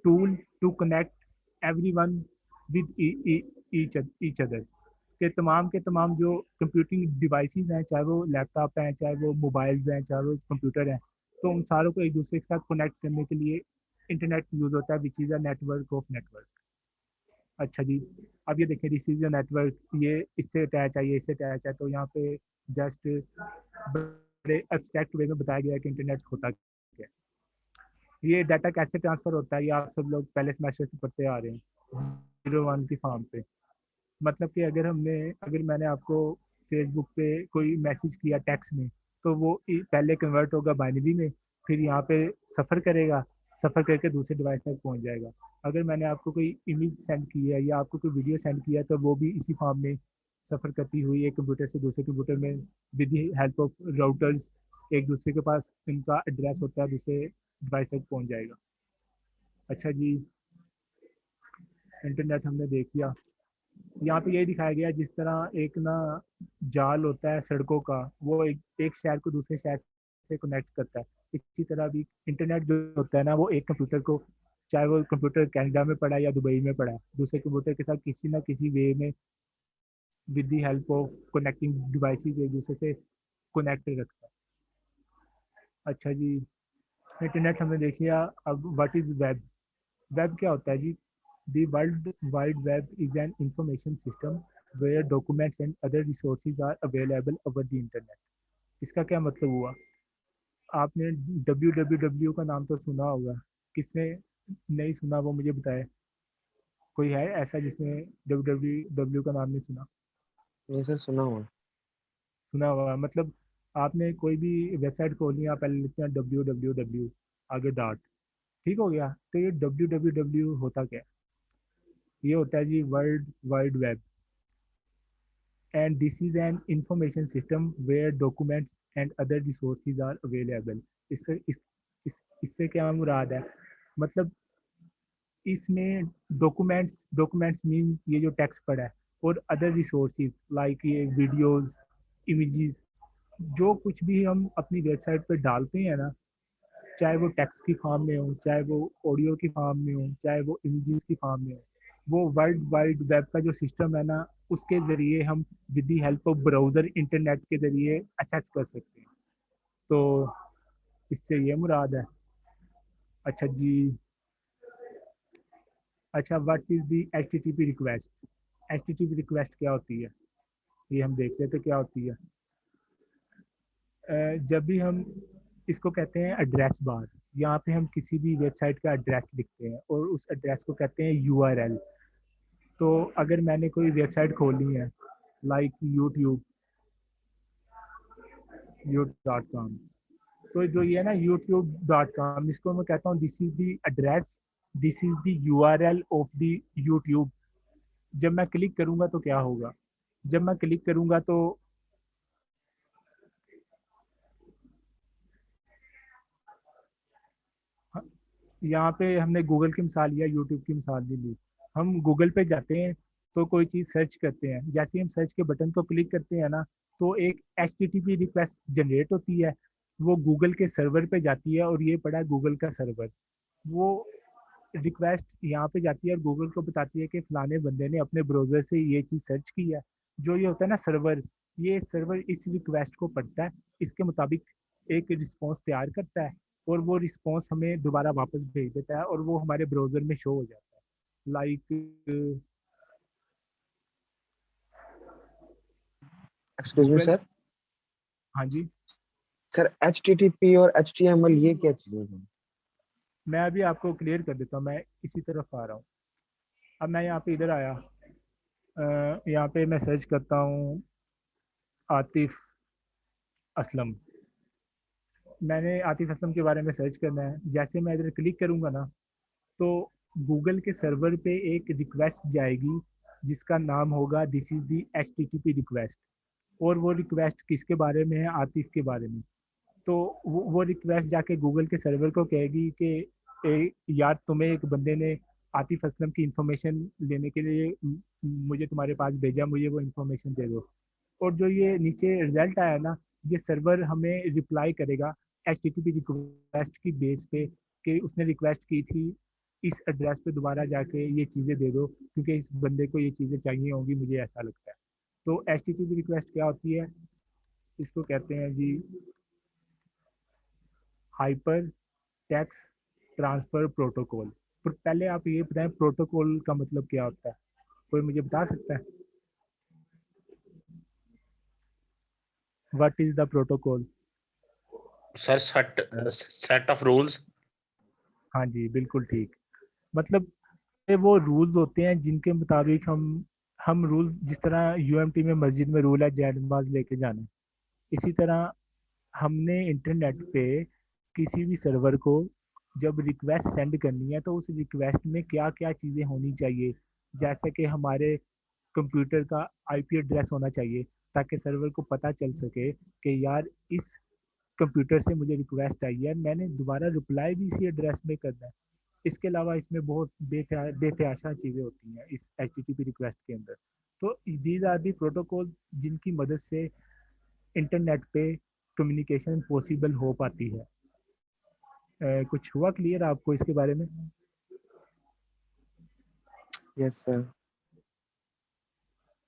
tool to connect everyone with each other, के तमाम जो कंप्यूटिंग डिवाइसेस हैं, चाहे वो लैपटॉप हैं, चाहे वो मोबाइल्स हैं, चाहे वो कंप्यूटर हैं, तो उन सारों को एक दूसरे के साथ कनेक्ट करने के लिए इंटरनेट यूज़ होता है, which is a network of network. अच्छा जी, अब ये देखिए, दिस इज़ अ नेटवर्क, ये इससे अटैच है, ये इससे अटैच है। तो यहाँ पे जस्ट बड़े एब्स्ट्रैक्ट वे में बताया गया है कि इंटरनेट होता क्या है। ये डाटा कैसे ट्रांसफ़र होता है, ये आप सब लोग पहले सेमेस्टर से पढ़ते आ रहे हैं 01 की फॉर्म पे। मतलब कि अगर मैंने आपको फेसबुक पे कोई मैसेज किया टेक्स्ट में, तो वो पहले कन्वर्ट होगा बाइनरी में, फिर यहाँ पे सफ़र करेगा, सफ़र करके दूसरे डिवाइस तक पहुँच जाएगा। अगर मैंने आपको कोई इमेज सेंड की है या आपको कोई वीडियो सेंड किया है, तो वो भी इसी फॉर्म में सफ़र करती हुई एक कंप्यूटर से दूसरे कंप्यूटर में with the help of routers एक दूसरे के पास इनका एड्रेस होता है, दूसरे डिवाइस तक पहुँच जाएगा। अच्छा जी, इंटरनेट हमने देख लिया। यहाँ पे यही दिखाया गया है, जिस तरह एक ना जाल होता है सड़कों का, वो एक शहर को दूसरे शहर से कनेक्ट करता है। इसी तरह भी इंटरनेट जो होता है ना, वो एक कंप्यूटर को, चाहे वो कंप्यूटर कनाडा में पड़ा है या दुबई में पड़ा है, दूसरे कंप्यूटर के साथ किसी ना किसी वे में with the help of connecting devices एक दूसरे से कनेक्ट रखता है। अच्छा जी, इंटरनेट हमने देख लिया। अब व्हाट इज़ वेब। वेब क्या होता है जी? The World Wide Web is an information system where documents and other resources are available over the internet. इसका क्या मतलब हुआ? आपने www का नाम तो सुना होगा, किसने नहीं सुना वो मुझे बताए। कोई है ऐसा जिसने www का नाम नहीं सुना? नहीं सर, सुना हुआ। सुना होगा मतलब आपने कोई भी वेबसाइट खोलनी है, आप पहले लिखते हैं www आगे डॉट, ठीक हो गया। तो ये www होता क्या है? ये होता है जी world wide web, and this is an information system where documents and other resources are available। इससे क्या मुराद है? मतलब इसमें डॉक्यूमेंट्स मीन ये जो टेक्स्ट पड़ा है, और अदर रिसोर्सेज लाइक ये वीडियोस, इमेजेस, जो कुछ भी हम अपनी वेबसाइट पे डालते हैं ना, चाहे वो टेक्स्ट की फॉर्म में हो, चाहे वो ऑडियो की फॉर्म में हो, चाहे वो इमेजेस की फॉर्म में हो, वो वर्ल्ड वाइड वेब का जो सिस्टम है ना, उसके ज़रिए हम with the help of browser internet के ज़रिए एक्सेस कर सकते हैं। तो इससे ये मुराद है। अच्छा जी, अच्छा what is the HTTP request? HTTP request क्या होती है, ये हम देख लेते क्या होती है। जब भी हम इसको कहते हैं एड्रेस बार, यहाँ पे हम किसी भी वेबसाइट का एड्रेस लिखते हैं और उस एड्रेस को कहते हैं URL। तो अगर मैंने कोई वेबसाइट खोली है लाइक youtube.com, तो जो ये है ना youtube.com, इसको मैं कहता हूँ this is the address, this is the URL of the YouTube. जब मैं क्लिक करूँगा तो क्या होगा? जब मैं क्लिक करूँगा तो यहाँ पे हमने गूगल की मिसाल लिया, यूट्यूब की मिसाल नहीं ली। हम गूगल पे जाते हैं तो कोई चीज़ सर्च करते हैं, जैसे ही हम सर्च के बटन को क्लिक करते हैं ना, तो एक HTTP रिक्वेस्ट जनरेट होती है, वो गूगल के सर्वर पे जाती है, और ये पड़ा है गूगल का सर्वर। वो रिक्वेस्ट यहाँ पे जाती है और गूगल को बताती है कि फलाने बंदे ने अपने ब्राउज़र से ये चीज़ सर्च की है। जो ये होता है ना सर्वर, ये सर्वर इस रिक्वेस्ट को पढ़ता है, इसके मुताबिक एक रिस्पॉन्स तैयार करता है, और वो रिस्पॉन्स हमें दोबारा वापस भेज देता है, और वो हमारे ब्राउज़र में शो हो जाता है like excuse me Google. Sir. हाँ जी, सर HTTP और HTML ये क्या चीजें हैं? मैं अभी आपको क्लियर कर देता हूँ, मैं इसी तरफ आ रहा हूँ। अब मैं यहाँ पे इधर आया, यहाँ पे मैं सर्च करता हूँ आतिफ असलम। मैंने आतिफ असलम के बारे में सर्च करना है, जैसे मैं इधर क्लिक करूँगा ना, तो गूगल के सर्वर पे एक रिक्वेस्ट जाएगी जिसका नाम होगा this is the HTTP request, और वो रिक्वेस्ट किसके बारे में है? आतिफ के बारे में। तो वो रिक्वेस्ट जाके गूगल के सर्वर को कहेगी कि यार तुम्हें एक बंदे ने आतिफ असलम की इंफॉर्मेशन लेने के लिए मुझे तुम्हारे पास भेजा, मुझे वो इंफॉर्मेशन दे दो। और जो ये नीचे रिजल्ट आया ना, ये सर्वर हमें रिप्लाई करेगा HTTP रिक्वेस्ट की बेस पे कि उसने रिक्वेस्ट की थी इस एड्रेस पे दोबारा जाके ये चीज़ें दे दो, क्योंकि इस बंदे को ये चीज़ें चाहिए होंगी, मुझे ऐसा लगता है। तो HTTP रिक्वेस्ट क्या होती है? इसको कहते हैं जी हाइपर टेक्स्ट ट्रांसफ़र प्रोटोकॉल। पर पहले आप ये बताएं प्रोटोकॉल का मतलब क्या होता है, कोई मुझे बता सकता है? What is the protocol? Sir set of rules. हाँ जी, बिल्कुल ठीक। मतलब ये वो रूल्स होते हैं जिनके मुताबिक हम रूल्स, जिस तरह UMT में मस्जिद में रूल है जय नमाज लेके जाना, इसी तरह हमने इंटरनेट पे किसी भी सर्वर को जब रिक्वेस्ट सेंड करनी है, तो उस रिक्वेस्ट में क्या क्या चीज़ें होनी चाहिए, जैसे कि हमारे कंप्यूटर का IP एड्रेस होना चाहिए, ताकि सर्वर को पता चल सके कि यार इस कंप्यूटर से मुझे रिक्वेस्ट आई है, मैंने दोबारा रिप्लाई भी इसी एड्रेस में करना है। इसके अलावा इसमें बहुत बेतहाशा चीज़ें होती हैं इस HTTP रिक्वेस्ट के अंदर। तो दीज आर दी प्रोटोकॉल जिनकी मदद से इंटरनेट पे कम्युनिकेशन पॉसिबल हो पाती है। कुछ हुआ क्लियर आपको इसके बारे में? Yes sir.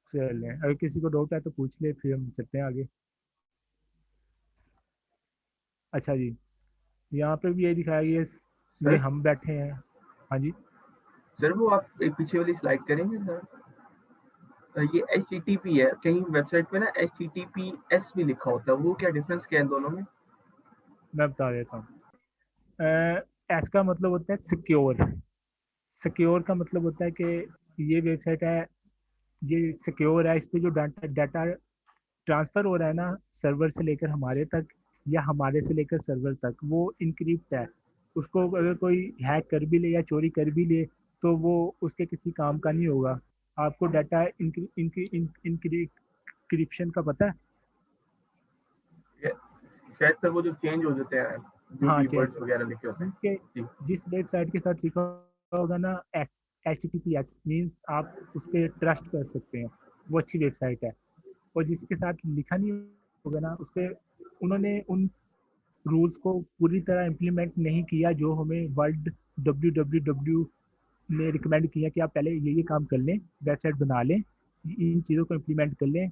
चलें, अगर किसी को डाउट है तो पूछ ले, फिर हम चलते हैं आगे। अच्छा जी, यहाँ पे भी ये दिखाया गया ये सर हम बैठे हैं। हाँ जी, सर वो आप एक पीछे वाली स्लाइड करेंगे सर? ये HTTP है, कहीं वेबसाइट पे ना HTTPS भी लिखा होता है, वो क्या डिफरेंस क्या है इन दोनों में? मैं बता देता हूँ। एस का मतलब होता है सिक्योर। सिक्योर का मतलब होता है कि ये वेबसाइट है, ये सिक्योर है, इस पे जो डाटा डाटा ट्रांसफर हो रहा है ना सर्वर से लेकर हमारे तक या हमारे से लेकर सर्वर तक, वो इनक्रिप्ट है। उसको अगर कोई हैक कर भी ले या चोरी कर भी ले तो वो उसके किसी काम का नहीं होगा। आपको डाटा इंक्रिप्शन का पता है? शायद सर वो जो चेंज हो जाते हैं जो हाँ, कीवर्ड्स वगैरह लिखे होते हैं। उनके जी जिस वेबसाइट के साथ लिखा होगा ना HTTPS मीन्स आप उस पर ट्रस्ट कर सकते हैं, वो अच्छी वेबसाइट है। और जिसके साथ लिखा नहीं होगा ना उस पर उन्होंने उन रूल्स को पूरी तरह इम्प्लीमेंट नहीं किया जो हमें वर्ल्ड WWW ने रिकमेंड किया कि आप पहले ये काम कर लें, वेबसाइट बना लें, इन चीज़ों को इम्प्लीमेंट कर लें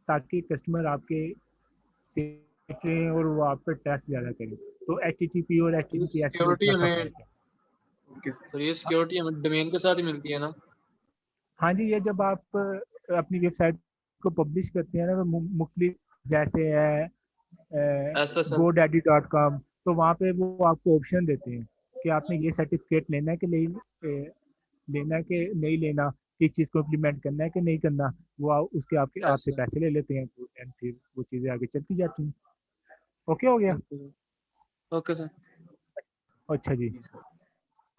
ताकि कस्टमर आपके सेफ रहें और वो आप पर ट्रस्ट ज़्यादा करें। तो HTTP और HTTPS में सिक्योरिटी इतना सा हमें फर्क है। ओके सर, ये सिक्योरिटी हमें डोमेन के साथ ही मिलती है ना? हाँ जी, ये जब आप अपनी वेबसाइट को पब्लिश करते हैं ना तो मुख्तलिफ जैसे है SSL GoDaddy.com, तो वहाँ पे वो आपको ऑप्शन देते हैं कि आपने ये सर्टिफिकेट लेना है कि नहीं लेना है कि नहीं लेना, इस चीज़ को इम्प्लीमेंट करना है कि नहीं करना। वो उसके आपसे ऐसे। पैसे ले लेते हैं एंड फिर वो चीज़ें आगे चलती जाती हैं। ओके हो गया? Okay sir. अच्छा जी,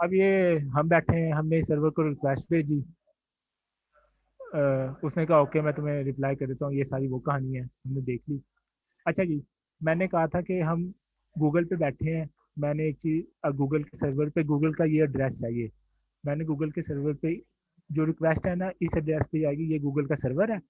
अब ये हम बैठे हैं, हमने सर्वर को रिक्वेस्ट भेजी, उसने कहा ओके मैं तुम्हें रिप्लाई कर देता हूँ, ये सारी वो कहानी है, हमने देख ली। अच्छा जी, मैंने कहा था कि हम गूगल पे बैठे हैं, मैंने एक चीज़ गूगल के सर्वर पे, गूगल का ये एड्रेस है, ये मैंने गूगल के सर्वर पे जो रिक्वेस्ट है ना इस एड्रेस पे जाएगी, ये गूगल का सर्वर है।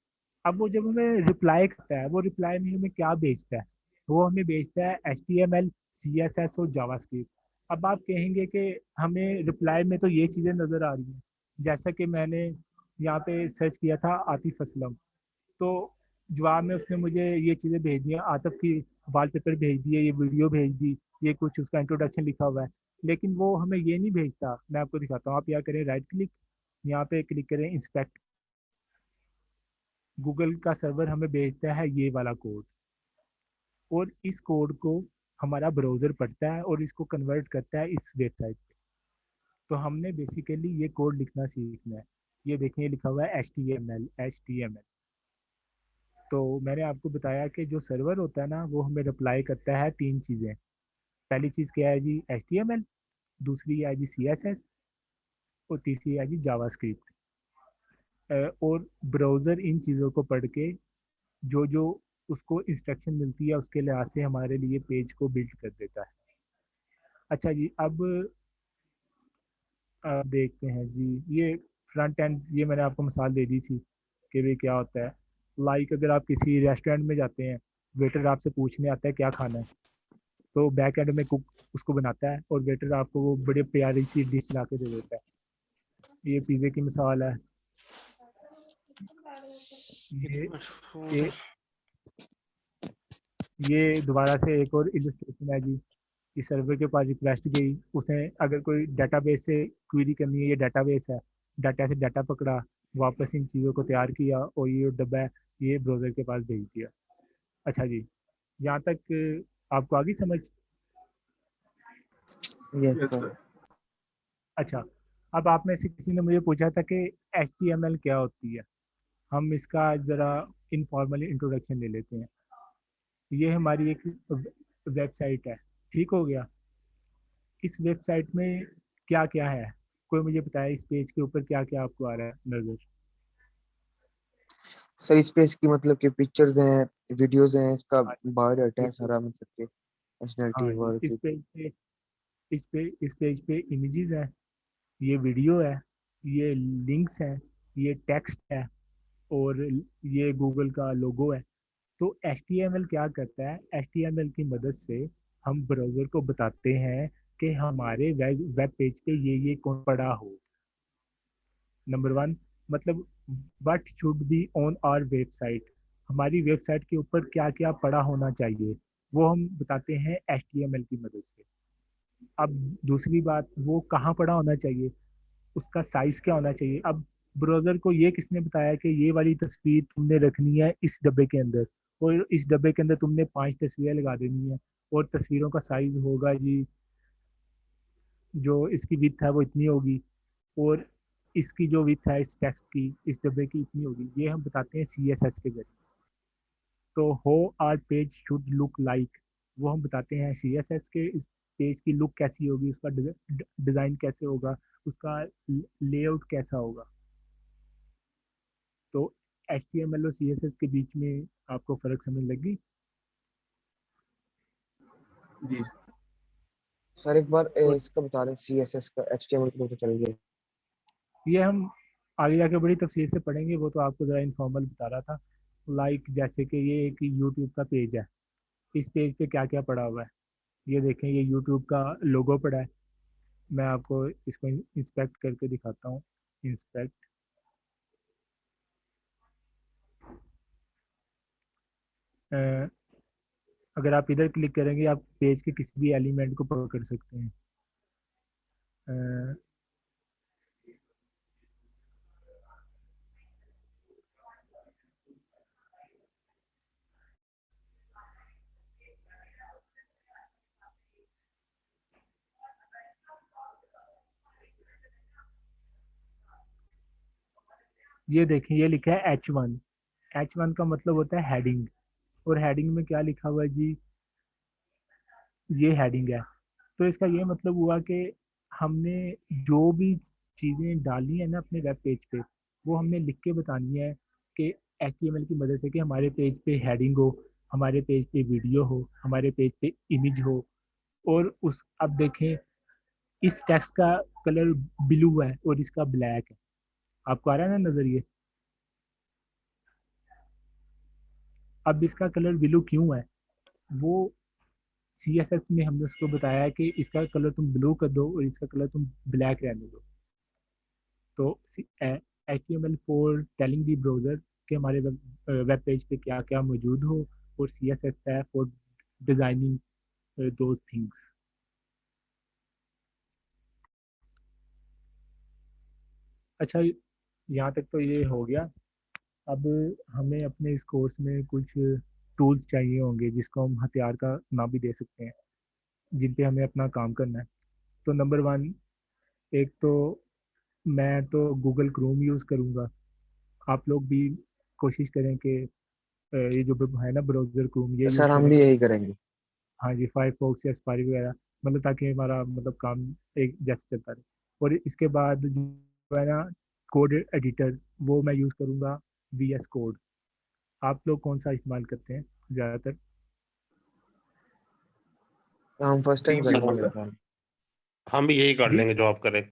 अब वो जब हमें रिप्लाई करता है, वो रिप्लाई में हमें क्या भेजता है? वो हमें भेजता है HTML, CSS और जावास्क्रिप्ट। अब आप कहेंगे कि हमें रिप्लाई में तो ये चीज़ें नज़र आ रही हैं, जैसा कि मैंने यहाँ पे सर्च किया था आतिफ असलम, तो जवाब में उसने मुझे ये चीज़ें भेज दी, आतिफ की वॉलपेपर भेज दिए, ये वीडियो भेज दी, ये कुछ उसका इंट्रोडक्शन लिखा हुआ है, लेकिन वो हमें ये नहीं भेजता। मैं आपको दिखाता हूँ, आप यहाँ करें राइट क्लिक, यहाँ पे क्लिक करें इंस्पेक्ट, गूगल का सर्वर हमें भेजता है ये वाला कोड, और इस कोड को हमारा ब्राउज़र पढ़ता है और इसको कन्वर्ट करता है इस वेबसाइट पे। तो हमने बेसिकली ये कोड लिखना सीखना है। ये देखिए लिखा हुआ है HTML। तो मैंने आपको बताया कि जो सर्वर होता है ना वो हमें रिप्लाई करता है 3 चीज़ें। पहली चीज़ क्या है जी? HTML, दूसरी है जी CSS और तीसरी है जी जावास्क्रिप्ट। और ब्राउज़र इन चीज़ों को पढ़ के जो जो उसको इंस्ट्रक्शन मिलती है उसके लिहाज से हमारे लिए पेज को बिल्ड कर देता है। अच्छा जी, अब देखते हैं जी, ये फ्रंट एंड, ये मैंने आपको मिसाल दे दी थी कि भाई क्या होता है। लाइक अगर आप किसी रेस्टोरेंट में जाते हैं, वेटर आपसे पूछने आता है क्या खाना है, तो बैक एंड में कुक उसको बनाता है और वेटर आपको वो बड़े प्यारी सी डिश ला के दे देता है। ये पिज़्ज़े की मिसाल है। ये ये दोबारा से एक और इलस्ट्रेशन है जी। इस सर्वर के पास रिक्वेस्ट गई, उसने अगर कोई डाटाबेस से क्वेरी करनी है, ये डाटाबेस है, डाटा से डाटा पकड़ा, वापस इन चीज़ों को तैयार किया और ये डब्बा है ये ब्राउज़र के पास भेज दिया। अच्छा जी, यहाँ तक आपको आ गई समझ? Yes yes sir. सर। अच्छा, अब आप में से किसी ने मुझे पूछा था कि HTML क्या होती है। हम इसका ज़रा इनफॉर्मली इंट्रोडक्शन ले लेते हैं। ये हमारी एक वेबसाइट है, ठीक हो गया। इस वेबसाइट में क्या क्या है, कोई मुझे बताए इस पेज के ऊपर क्या क्या आपको आ रहा है नज़र? सर इस पे इसकी मतलब कि पिक्चर्स हैं, वीडियोस हैं, इसका हाँ बायोडाटा है बिल्कुल। सारा, मतलब कि हाँ नेशनलिटी, जी, वर्क। इस पेज पे इमेजेस है, ये वीडियो है, ये लिंक्स हैं, ये टेक्स्ट है और ये गूगल का लोगो है। तो HTML क्या करता है? HTML की मदद से हम ब्राउज़र को बताते हैं कि हमारे वेब पेज पे ये कौन पड़ा हो। नंबर 1, मतलब what should be on our website, हमारी वेबसाइट के ऊपर क्या क्या पड़ा होना चाहिए, वो हम बताते हैं HTML की मदद से। अब दूसरी बात, वो कहाँ पड़ा होना चाहिए, उसका साइज क्या होना चाहिए। अब ब्राउज़र को ये किसने बताया कि ये वाली तस्वीर तुमने रखनी है इस डब्बे के अंदर और इस डब्बे के अंदर तुमने 5 तस्वीरें लगा देनी है और तस्वीरों का साइज होगा जी, जो इसकी विड्थ है वो इतनी होगी, और इसकी जो विड्थ है इस टेक्स्ट की, इस डब्बे की इतनी होगी। ये हम बताते हैं CSS के जरिए। तो how our page should look like, वो हम बताते हैं CSS के। इस पेज की लुक कैसी होगी, उसका डिज़ाइन कैसे होगा, उसका लेआउट कैसा होगा। तो HTML और CSS के बीच में आपको फ़र्क समझ लगी? जी सर एक बार और इसका बता दें, CSS का HTML को तो चल गया। ये हम आगे जाके बड़ी तफसील से पढ़ेंगे, वो तो आपको ज़रा इनफॉर्मल बता रहा था। लाइक जैसे कि ये एक यूट्यूब का पेज है, इस पेज पे क्या क्या पड़ा हुआ है। ये देखें, ये यूट्यूब का लोगो पड़ा है। मैं आपको इसको इंस्पेक्ट करके दिखाता हूँ। इंस्पेक्ट, अगर आप इधर क्लिक करेंगे आप पेज के किसी भी एलिमेंट को पकड़ सकते हैं। अ, ये देखें, ये लिखा है H1। H1 का मतलब होता है हेडिंग, और हेडिंग में क्या लिखा हुआ है जी, ये हेडिंग है। तो इसका ये मतलब हुआ कि हमने जो भी चीज़ें डाली है ना अपने वेब पेज पे, वो हमने लिख के बतानी है कि HTML की मदद से, कि हमारे पेज पे हेडिंग हो, हमारे पेज पे वीडियो हो, हमारे पेज पे इमेज हो। और उस अब देखें, इस टेक्स्ट का कलर ब्लू है और इसका ब्लैक है। आपको आ रहा है ना नजर ये? अब इसका कलर ब्लू क्यों है, वो CSS में हमने उसको बताया कि इसका कलर तुम ब्लू कर दो और इसका कलर तुम ब्लैक रहने दो। तो HTML for telling the browser कि हमारे वेब पेज पे क्या क्या मौजूद हो, और CSS है फॉर डिजाइनिंग दोज थिंग्स। अच्छा, यहाँ तक तो ये हो गया। अब हमें अपने इस कोर्स में कुछ टूल्स चाहिए होंगे, जिसको हम हथियार का नाम भी दे सकते हैं, जिन पे हमें अपना काम करना है। तो नंबर 1, एक तो मैं तो गूगल क्रोम यूज़ करूँगा। आप लोग भी कोशिश करें कि ये जो है ना ब्राउज़र क्रोम, ये यूज़ सर हम करें। भी यही करेंगे। हाँ जी, फायरफॉक्स या सफारी वगैरह, मतलब ताकि हमारा मतलब काम एक जैसे चलता रहे। और इसके बाद जो है ना कोड एडिटर, वो मैं यूज़ करूँगा VS कोड। आप लोग कौन सा इस्तेमाल करते हैं ज़्यादातर? हम फर्स्ट टाइम प्रीव्यू सर करेंगे होगा। मेरे ख्याल। हम भी यही कर जी, लेंगे जो आप करें।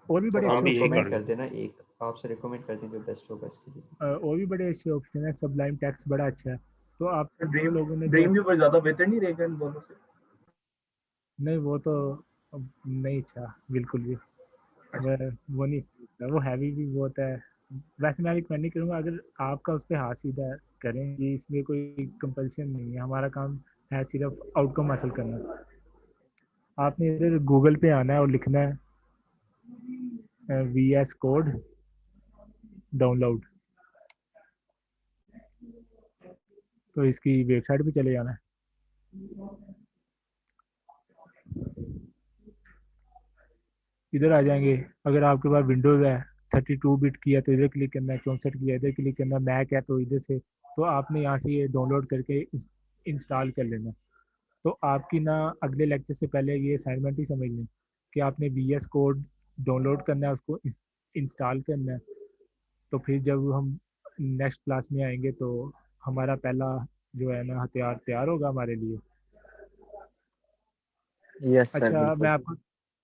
और भी सर बड़े हम आप अच्छे भी यही ऑप्शन हैं। कर रिकमेंड कर लेंगे। देना एक, आपसे रिकमेंड कर दें जो बेस्ट होगा इसके लिए। और भी बड़े अच्छे ऑप्शन हैं। सबलाइम टेक्स्ट बड़ा अच्छा है। तो आप सर ड्रीम लोगों ने जो, ड्रीम व्यूवर ज्यादा बेहतर नहीं रहेगा इन दोनों से? नहीं वो तो अब नहीं अच्छा बिल्कुल भी। अच्छा वो नहीं अच्छा, वो हैवी भी बहुत है। वैसे मैं रिकमेंड नहीं करूँगा, अगर आपका उस पर हाथ सीधा है, करें, ये इसमें कोई कंपल्सन नहीं है। हमारा काम है सिर्फ आउटकम हासिल करना। आपने इधर गूगल पे आना है और लिखना है VS कोड डाउनलोड। तो इसकी वेबसाइट पे चले जाना है। इधर आ जाएंगे। अगर आपके पास विंडोज़ है 32 बिट की है तो इधर क्लिक करना है, 64 की है इधर क्लिक करना है, मैक है तो इधर से। तो आपने यहाँ से ये डाउनलोड करके इंस्टॉल कर लेना। तो आपकी ना अगले लेक्चर से पहले ये असाइनमेंट ही समझ लें कि आपने VS कोड डाउनलोड करना है, उसको इंस्टॉल करना है। तो फिर जब हम नेक्स्ट क्लास में आएंगे तो हमारा पहला जो है ना हथियार तैयार होगा हमारे लिए। यस सर अच्छा, मैं बिल्कुल। आपको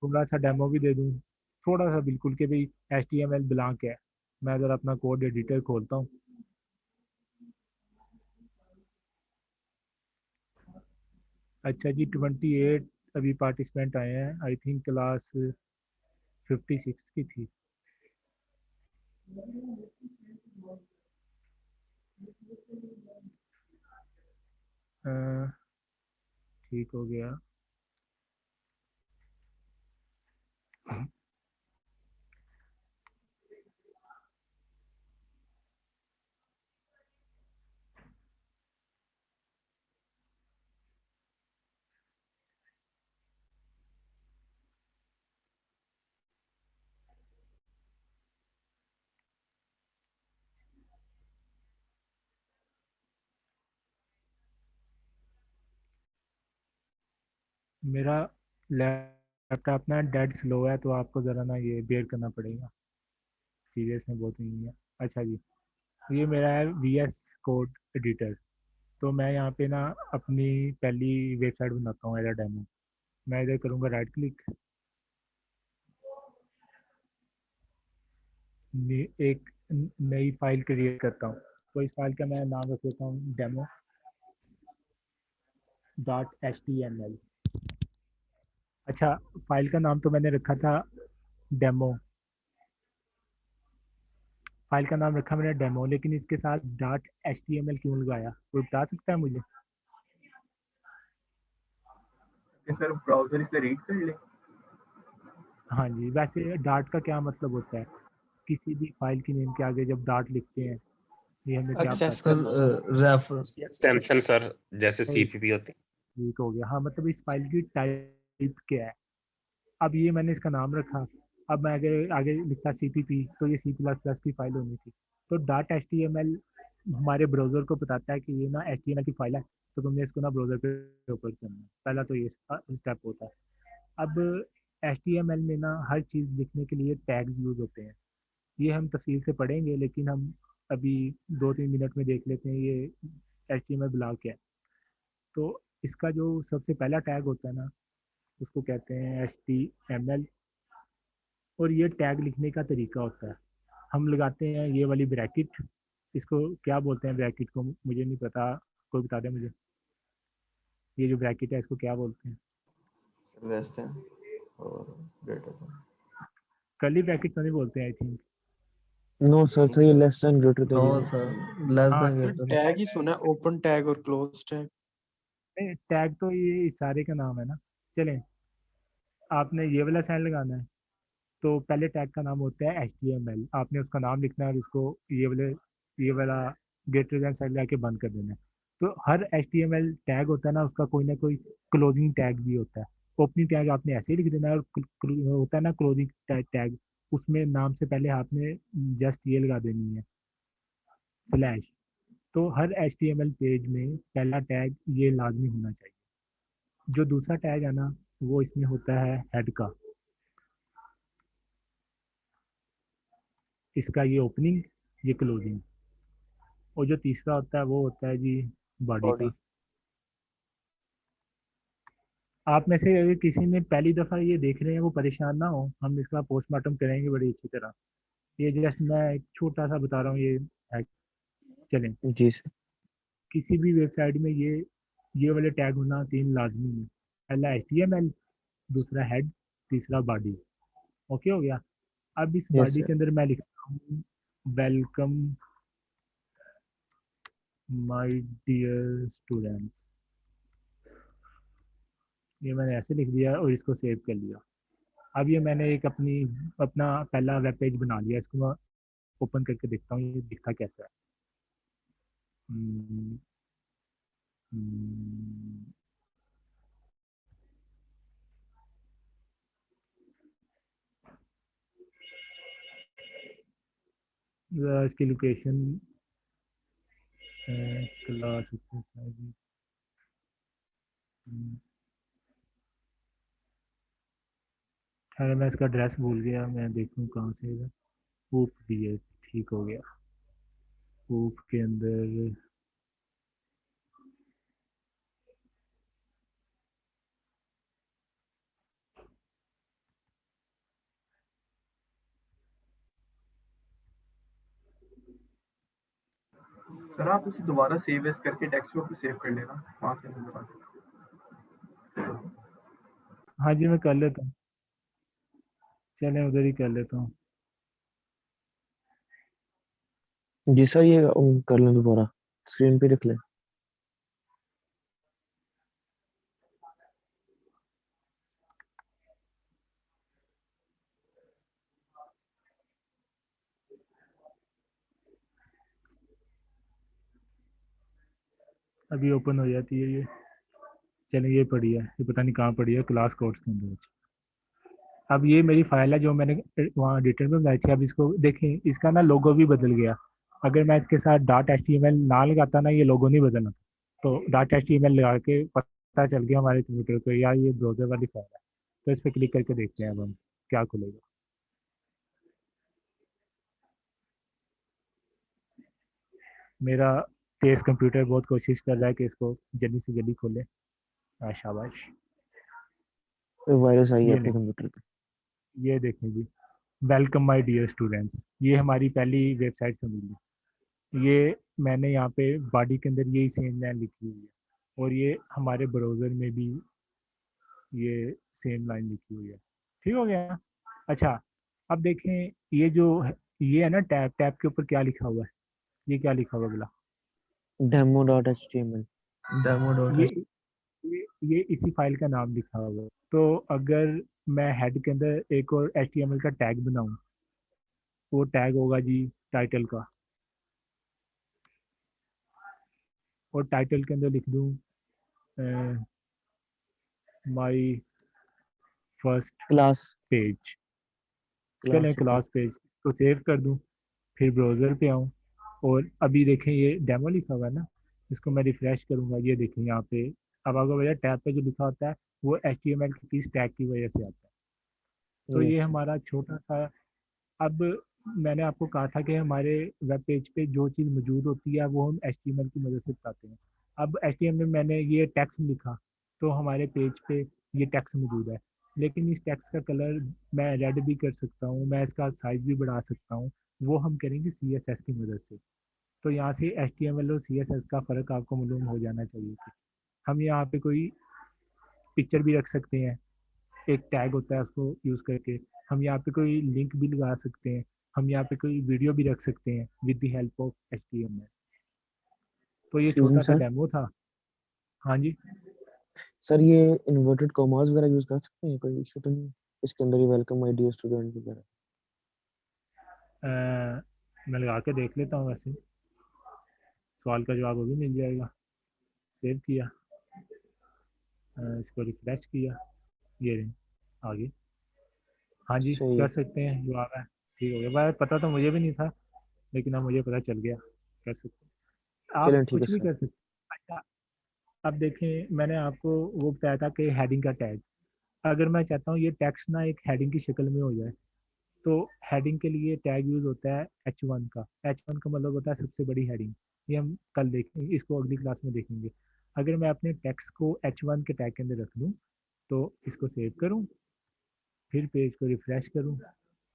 थोड़ा सा डेमो भी दे दूँ, थोड़ा सा बिल्कुल, कि भाई HTML ब्लॉक है। मैं अगर अपना कोड एडिटर खोलता हूँ, अच्छा जी 28 अभी पार्टिसिपेंट आए हैं, आई थिंक क्लास 56 की थी। अ, ठीक हो गया। मेरा लैपटॉप ना डेड स्लो है, तो आपको ज़रा ना ये बेयर करना पड़ेगा, सीरियस में बहुत नहीं है। अच्छा जी, ये मेरा है VS कोड एडिटर। तो मैं यहाँ पे ना अपनी पहली वेबसाइट बनाता हूँ एज अ डेमो। मैं इधर करूँगा राइट क्लिक, एक नई फाइल क्रिएट करता हूँ। तो इस फाइल का मैं नाम रख देता हूँ demo.html। अच्छा, फाइल का नाम तो मैंने रखा था डेमो, फाइल का नाम रखा मैंने डेमो, लेकिन इसके साथ .html क्यों लगाया, कोई बता सकता है मुझे? कि सर ब्राउजर इसे रीड कर ले। हाँ जी, वैसे डाट का क्या मतलब होता है? किसी भी फाइल की नेम के आगे जब डाट लिखते हैं, ये हमें क्या एक्सेस बताता है? करना। रेफरेंस एक्सटेंशन सर, जैसे सीपीपी होती ठीक हो गया। हाँ, मतलब इस फाइल की टाइप क्या है। अब ये मैंने इसका नाम रखा। अब मैं अगर आगे लिखता CPP, तो ये C++ की फाइल होनी थी। तो .html हमारे ब्राउज़र को बताता है कि ये ना HTML की फाइल है, तो तुमने इसको ना ब्राउज़र पे ओपन करना है। पहला तो ये स्टेप होता है। अब HTML में ना हर चीज़ लिखने के लिए टैग्स यूज़ होते हैं। ये हम तफसील से पढ़ेंगे, लेकिन हम अभी 2-3 मिनट में देख लेते हैं ये HTML ब्लॉक क्या है। तो इसका जो सबसे पहला टैग होता है ना, उसको कहते हैं HTML। और ये टैग लिखने का तरीका होता है, हम लगाते हैं ये वाली ब्रैकेट। इसको क्या बोलते हैं ब्रैकेट को, मुझे नहीं पता, कोई बता दे मुझे। ये जो ब्रैकेट है इसको क्या बोलते हैं? लेस देन और ग्रेटर देन। कर्ली ब्रैकेट तो नहीं बोलते हैं, आई थिंक। नो सर, नहीं तो ये sir, less than greater than नो ही है। सर, लेस हाँ, देन ग्रेटर देन। टैग ही सुना है, ओपन टैग और क्लोज टैग। टैग तो ये इस सारे का नाम है ना। चलें, आपने ये वाला साइन लगाना है, तो पहले टैग का नाम होता है HTML। आपने उसका नाम लिखना है और इसको ये वाला ग्रेटर देन साइन लगा के बंद कर देना है। तो हर HTML टैग होता है ना, उसका कोई ना कोई क्लोजिंग टैग भी होता है। ओपनिंग टैग आपने ऐसे ही लिख देना है, और होता है ना क्लोजिंग टैग, उसमें नाम से पहले आपने जस्ट ये लगा देनी है स्लैश। तो हर HTML पेज में पहला टैग ये लाजमी होना चाहिए। जो दूसरा टैग है ना, वो इसमें होता है हेड का, इसका ये ओपनिंग, ये क्लोजिंग। और जो तीसरा होता है वो होता है जी बॉडी बॉडी। का। आप में से अगर किसी ने पहली दफ़ा ये देख रहे हैं वो परेशान ना हो, हम इसका पोस्टमार्टम करेंगे बड़ी अच्छी तरह। ये जस्ट मैं एक छोटा सा बता रहा हूँ ये हैक। चलें, जी सर। किसी भी वेबसाइट में ये वाले टैग होना 3 लाजमी है। पहला HTML, दूसरा हेड, तीसरा बॉडी। ओके हो गया। अब इस यस बॉडी सर। के अंदर मैं लिखता हूँ वेलकम माय डियर स्टूडेंट्स। ये मैंने ऐसे लिख दिया और इसको सेव कर लिया। अब ये मैंने अपना पहला वेब पेज बना लिया। इसको मैं ओपन करके देखता हूँ ये दिखता कैसा है। हम्म, हम्म, इसकी लोकेशन क्लास एक्सरसाइज। खैर मैं इसका एड्रेस भूल गया, मैं देखूँ कहाँ से है। ऊप भी है, ठीक हो गया। ऊप के अंदर सर आप उसे दोबारा सेव एज करके डेस्कटॉप पे सेव कर लेना, वहाँ से नहीं लगा सकते। हाँ जी, मैं कर लेता हूँ। चलें उधर ही कर लेता हूँ। जी सर, ये कर लें दोबारा, स्क्रीन पे रख लें। अभी ओपन हो जाती है ये। चलें, ये पड़ी है, ये पता नहीं कहाँ पड़ी है, क्लास कोड्स के अंदर। अब ये मेरी फाइल है जो मैंने वहाँ एडिटर में बनाई थी। अब इसको देखें, इसका ना लोगो भी बदल गया। अगर मैं इसके साथ .html ना लगाता ना, ये लोगो नहीं बदलना था। तो .html लगा के पता चल गया हमारे कंप्यूटर को यार ये ब्राउज़र वाली फाइल है, तो इस पर क्लिक करके देखते हैं अब हम क्या खुलेगा। मेरा तेज़ कंप्यूटर बहुत कोशिश कर रहा है कि इसको जल्दी से जल्दी खोले। शाबाश। तो वायरस आई है ये आपके नहीं, कंप्यूटर पे? ये देखें जी, वेलकम माय डियर स्टूडेंट्स, ये हमारी पहली वेबसाइट समझ ली। ये मैंने यहाँ पे बॉडी के अंदर यही सेम लाइन लिखी हुई है और ये हमारे ब्राउज़र में भी ये सेम लाइन लिखी हुई है। ठीक हो गया। अच्छा, अब देखें ये जो ये है ना टैब, टैब के ऊपर क्या लिखा हुआ है, ये क्या लिखा हुआ अगला? demo.html। डेमो डॉट ये ये इसी फाइल का नाम लिखा हुआ है। तो अगर मैं हेड के अंदर एक और HTML का टैग बनाऊं, वो टैग होगा जी टाइटल का, और टाइटल के अंदर लिख दूं माय फर्स्ट क्लास पेज। चलें क्लास ओके। क्लास पेज तो सेव कर दूं, फिर ब्राउज़र पे आऊँ और अभी देखें ये डेमो लिखा हुआ है ना, इसको मैं रिफ्रेश करूँगा, ये देखें यहाँ पे। अब अगर वजह टैब पे जो लिखा होता है वो HTML की किस टैग की वजह से आता है। तो ये यस हमारा छोटा सा, अब मैंने आपको कहा था कि हमारे वेब पेज पे जो चीज़ मौजूद होती है वो हम HTML की मदद से बताते हैं। अब HTML में मैंने ये टेक्स्ट लिखा तो हमारे पेज पे ये टेक्स्ट मौजूद है, लेकिन इस टेक्स्ट का कलर मैं रेड भी कर सकता हूँ, मैं इसका साइज भी बढ़ा सकता हूँ, वो हम करेंगे CSS की मदद से। तो यहाँ से HTML और CSS का फ़र्क आपको मालूम हो जाना चाहिए कि हम यहाँ पे कोई पिक्चर भी रख सकते हैं, एक टैग होता है उसको यूज़ करके, हम यहाँ पे कोई लिंक भी लगा सकते हैं, हम यहाँ पे कोई वीडियो भी रख सकते हैं with the help of HTML। तो ये एक्सक्यूज मी छोटा सा सर। डेमो था। हाँ जी। सर ये इन्वर्टेड कॉमास वगैरह यूज कर सकते हैं, कोई इशू तो नहीं है? इसके अंदर ही वेलकम माय डियर स्टूडेंट वगैरह। मैं लगा के देख लेता हूँ, वैसे सवाल का जवाब अभी मिल जाएगा। सेव किया, इसको रिफ्रेश किया, ये रही आगे। हाँ जी, सही कर है। सकते हैं, जवाब है। ठीक हो गया भाई, पता तो मुझे भी नहीं था, लेकिन अब मुझे पता चल गया। कर सकते हैं, आप चलें ठीक है कुछ भी सर। कर सकते हैं। अच्छा, अब देखें मैंने आपको वो बताया था कि हेडिंग का टैग, अगर मैं चाहता हूँ ये टेक्स्ट ना एक हेडिंग की शक्ल में हो जाए, तो हेडिंग के लिए टैग यूज़ होता है H1 का। H1 का मतलब होता है सबसे बड़ी हेडिंग। ये हम कल देखेंगे, इसको अगली क्लास में देखेंगे। अगर मैं अपने टेक्स्ट को H1 के टैग के अंदर रख लूँ, तो इसको सेव करूँ, फिर पेज को रिफ्रेश करूँ,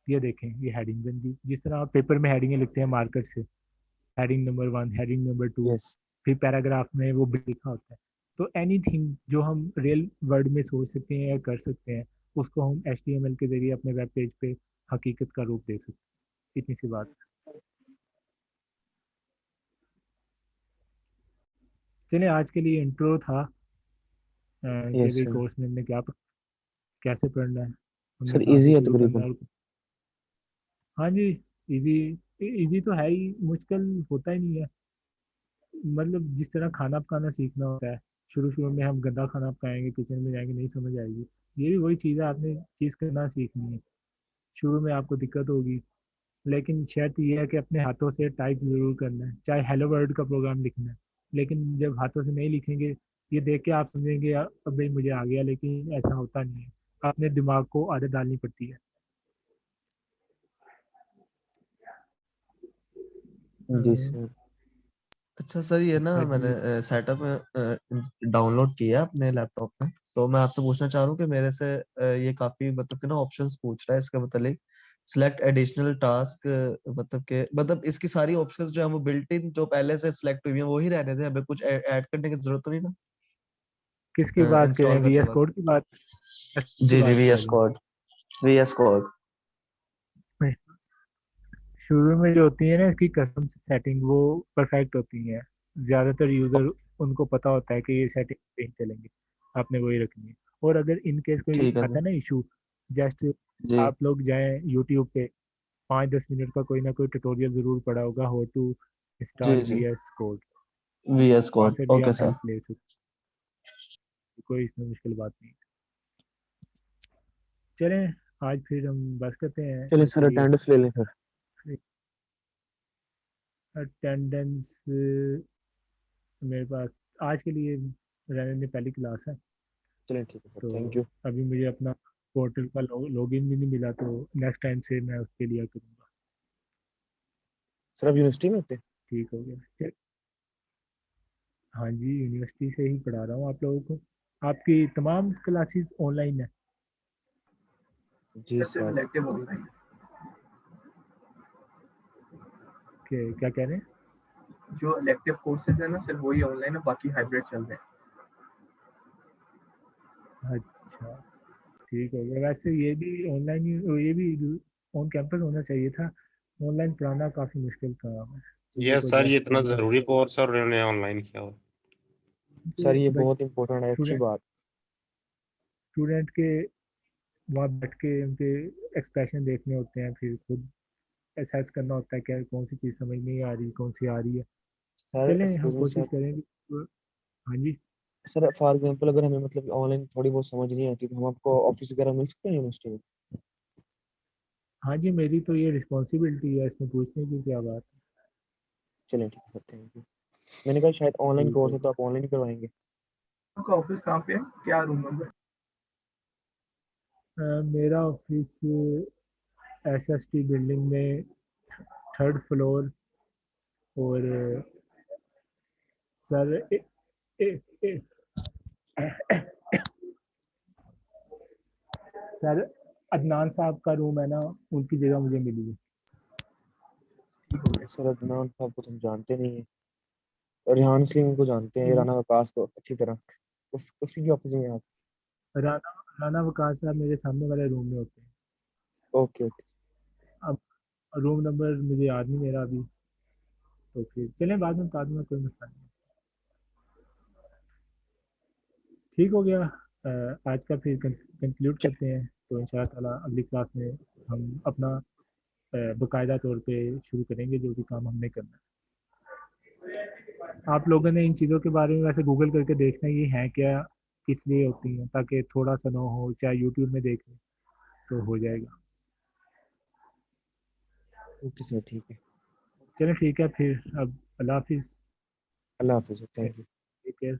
ये देखें ये हेडिंग बन गई। जिस तरह आप पेपर में हेडिंगें लिखते हैं मार्कर से, heading number 1, heading number 2, yes. फिर पैराग्राफ में वो भी लिखा होता है। तो एनीथिंग जो हम रियल वर्ड में सोच सकते हैं या कर सकते हैं, उसको हम HTML के जरिए अपने वेब पेज पे हकीकत का रूप दे सकते हैं। इतनी सी बात। चलिए आज के लिए इंट्रो था कि यस भाई सर। कोर्स में हमने कैसे पढ़ना है, हमने सर कहाँ से इजी है शुरू करना तकरीबन। है। हाँ जी, इजी। इजी तो है ही, मुश्किल होता ही नहीं है। मतलब जिस तरह खाना पकाना सीखना होता है, शुरू शुरू में हम गंदा खाना पकाएंगे, किचन में जाएंगे नहीं समझ आएगी। ये भी वही चीज़ है, आपने चीज़ करना सीखनी है। शुरू में आपको दिक्कत होगी, लेकिन शर्त ये है कि अपने हाथों से टाइप ज़रूर करना है, चाहे हेलो वर्ल्ड का प्रोग्राम लिखना है। लेकिन जब हाथों से नहीं लिखेंगे, ये देख के आप समझेंगे यार अब भाई मुझे आ गया, लेकिन ऐसा होता नहीं है। अपने दिमाग को आदत डालनी पड़ती है। जी अ, सर। अच्छा सर, ये ना अच्छा जी। मैंने सेटअप डाउनलोड किया अपने लैपटॉप में, तो मैं आपसे पूछना चाह रहा हूँ कि मेरे से ये काफी मतलब कि ना ऑप्शंस पूछ रहा है इसका मतलब सिलेक्ट एडिशनल टास्क, मतलब के मतलब इसकी सारी ऑप्शंस जो है वो बिल्ट इन जो पहले से सिलेक्ट हुई है वो ही रहने दें, हमें कुछ ऐड करने की जरूरत तो नहीं ना किसकी बात करें, इंस्टॉल करने के VS बाद? कोड की बात, की जी जी, बात कर VS रहे कोड। VS code. हैं? शुरू में जो होती है ना इसकी कस्टम सेटिंग, वो परफेक्ट होती हैं। ज़्यादातर यूज़र उनको पता होता है कि ये सेटिंग नहीं चलेंगे, आपने वही रखनी है। और अगर इन केस कोई ठीक है आता सर। है ना इशू, जस्ट जी आप लोग जाएं यूट्यूब पे, 5-10 मिनट का कोई ना कोई ट्यूटोरियल ज़रूर पड़ा होगा, हाउ टू जी इंस्टॉल जी, VS कोड। VS वहाँ कोड, से भी ओके आप सर। हेल्प ले सकते हैं, कोई इसमें मुश्किल बात नहीं। चलें, आज फिर हम बस करते हैं चलिए आज के सर लिए। अटेंडेंस ले लें फिर। अटेंडेंस मेरे पास आज के लिए रहने दे, पहली क्लास है। चलें ठीक है सर, तो थैंक यू। अभी मुझे अपना पोर्टल का लॉगिन भी नहीं मिला, तो नेक्स्ट टाइम से मैं उसके लिए करूँगा। सर आप यूनिवर्सिटी में होते हैं? ठीक हो गया। हाँ जी, यूनिवर्सिटी से ही पढ़ा रहा हूँ आप लोगों को। आपकी तमाम क्लासेस ऑनलाइन है? जी सिर्फ सर। Elective online. क्या कह रहे हैं? जो इलेक्टिव कोर्सेज है ना सिर्फ वही ऑनलाइन है, बाकी हाइब्रिड चल रहे हैं। अच्छा, ठीक हो गया। वैसे ये भी ऑनलाइन, ये भी ऑन कैंपस होना चाहिए था। ऑनलाइन पढ़ाना काफ़ी मुश्किल काम है, चीज़ों ये को सर, ये एडजस्ट इतना करना। जरूरी कोर्स है और उन्होंने ऑनलाइन किया हुआ। सर ये बट बहुत इंपॉर्टेंट है, अच्छी बात। स्टूडेंट के वहाँ बैठ के उनके एक्सप्रेशन देखने होते हैं, फिर खुद एसेस करना होता है क्या कौन सी चीज़ समझ नहीं आ रही, कौन सी आ रही है। सर चलें, हम एक्सक्यूज मी कोशिश सर। करेंगे। हाँ जी। सर फॉर एग्जांपल अगर हमें मतलब ऑनलाइन थोड़ी बहुत समझ नहीं आती तो हम आपको ऑफिस वगैरह मिल सकते हैं यूनिवर्सिटी में? हाँ जी, मेरी तो ये रिस्पॉन्सिबिलिटी है, इसमें पूछने की क्या बात है। चलें ठीक है सर, थैंक यू। मैंने कहा शायद ऑनलाइन ठीक कोर्स है। है तो आप ऑनलाइन करवाएंगे? आपका ऑफिस कहाँ पे है, क्या रूम नंबर? मेरा ऑफिस SST बिल्डिंग में 3rd फ्लोर। और सर ए, ए, सर अदनान साहब का रूम है ना, उनकी जगह मुझे मिली है। सर अदनान साहब को तो हम जानते नहीं है, और रेहान सलीम को जानते हैं, राना वकास को अच्छी तरह। उसी के ऑफिस में हैं आप? राना राना वकास साहब मेरे सामने वाले रूम में होते हैं। Okay okay. अब रूम नंबर मुझे याद नहीं मेरा अभी, तो फिर चलें बाद में बता दूंगा, कोई मसला नहीं। ठीक हो गया। आज का फिर कंक्लूड करते हैं, तो इंशाल्लाह ताला अगली क्लास में हम अपना बाकायदा तौर पे शुरू करेंगे जो भी काम हमने करना है। आप लोगों ने इन चीज़ों के बारे में वैसे गूगल करके देखना ये है क्या, किस लिए होती हैं, ताकि थोड़ा सा ना हो, चाहे यूट्यूब में देख लें तो हो जाएगा। ओके सर, ठीक है। चलो ठीक है फिर, अब अल्लाह हाफिज़। अल्लाह हाफिज़, थैंक यू। Take care.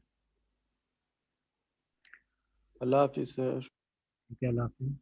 अल्लाह हाफिज़ सर। ठीक है, अल्लाह हाफिज़।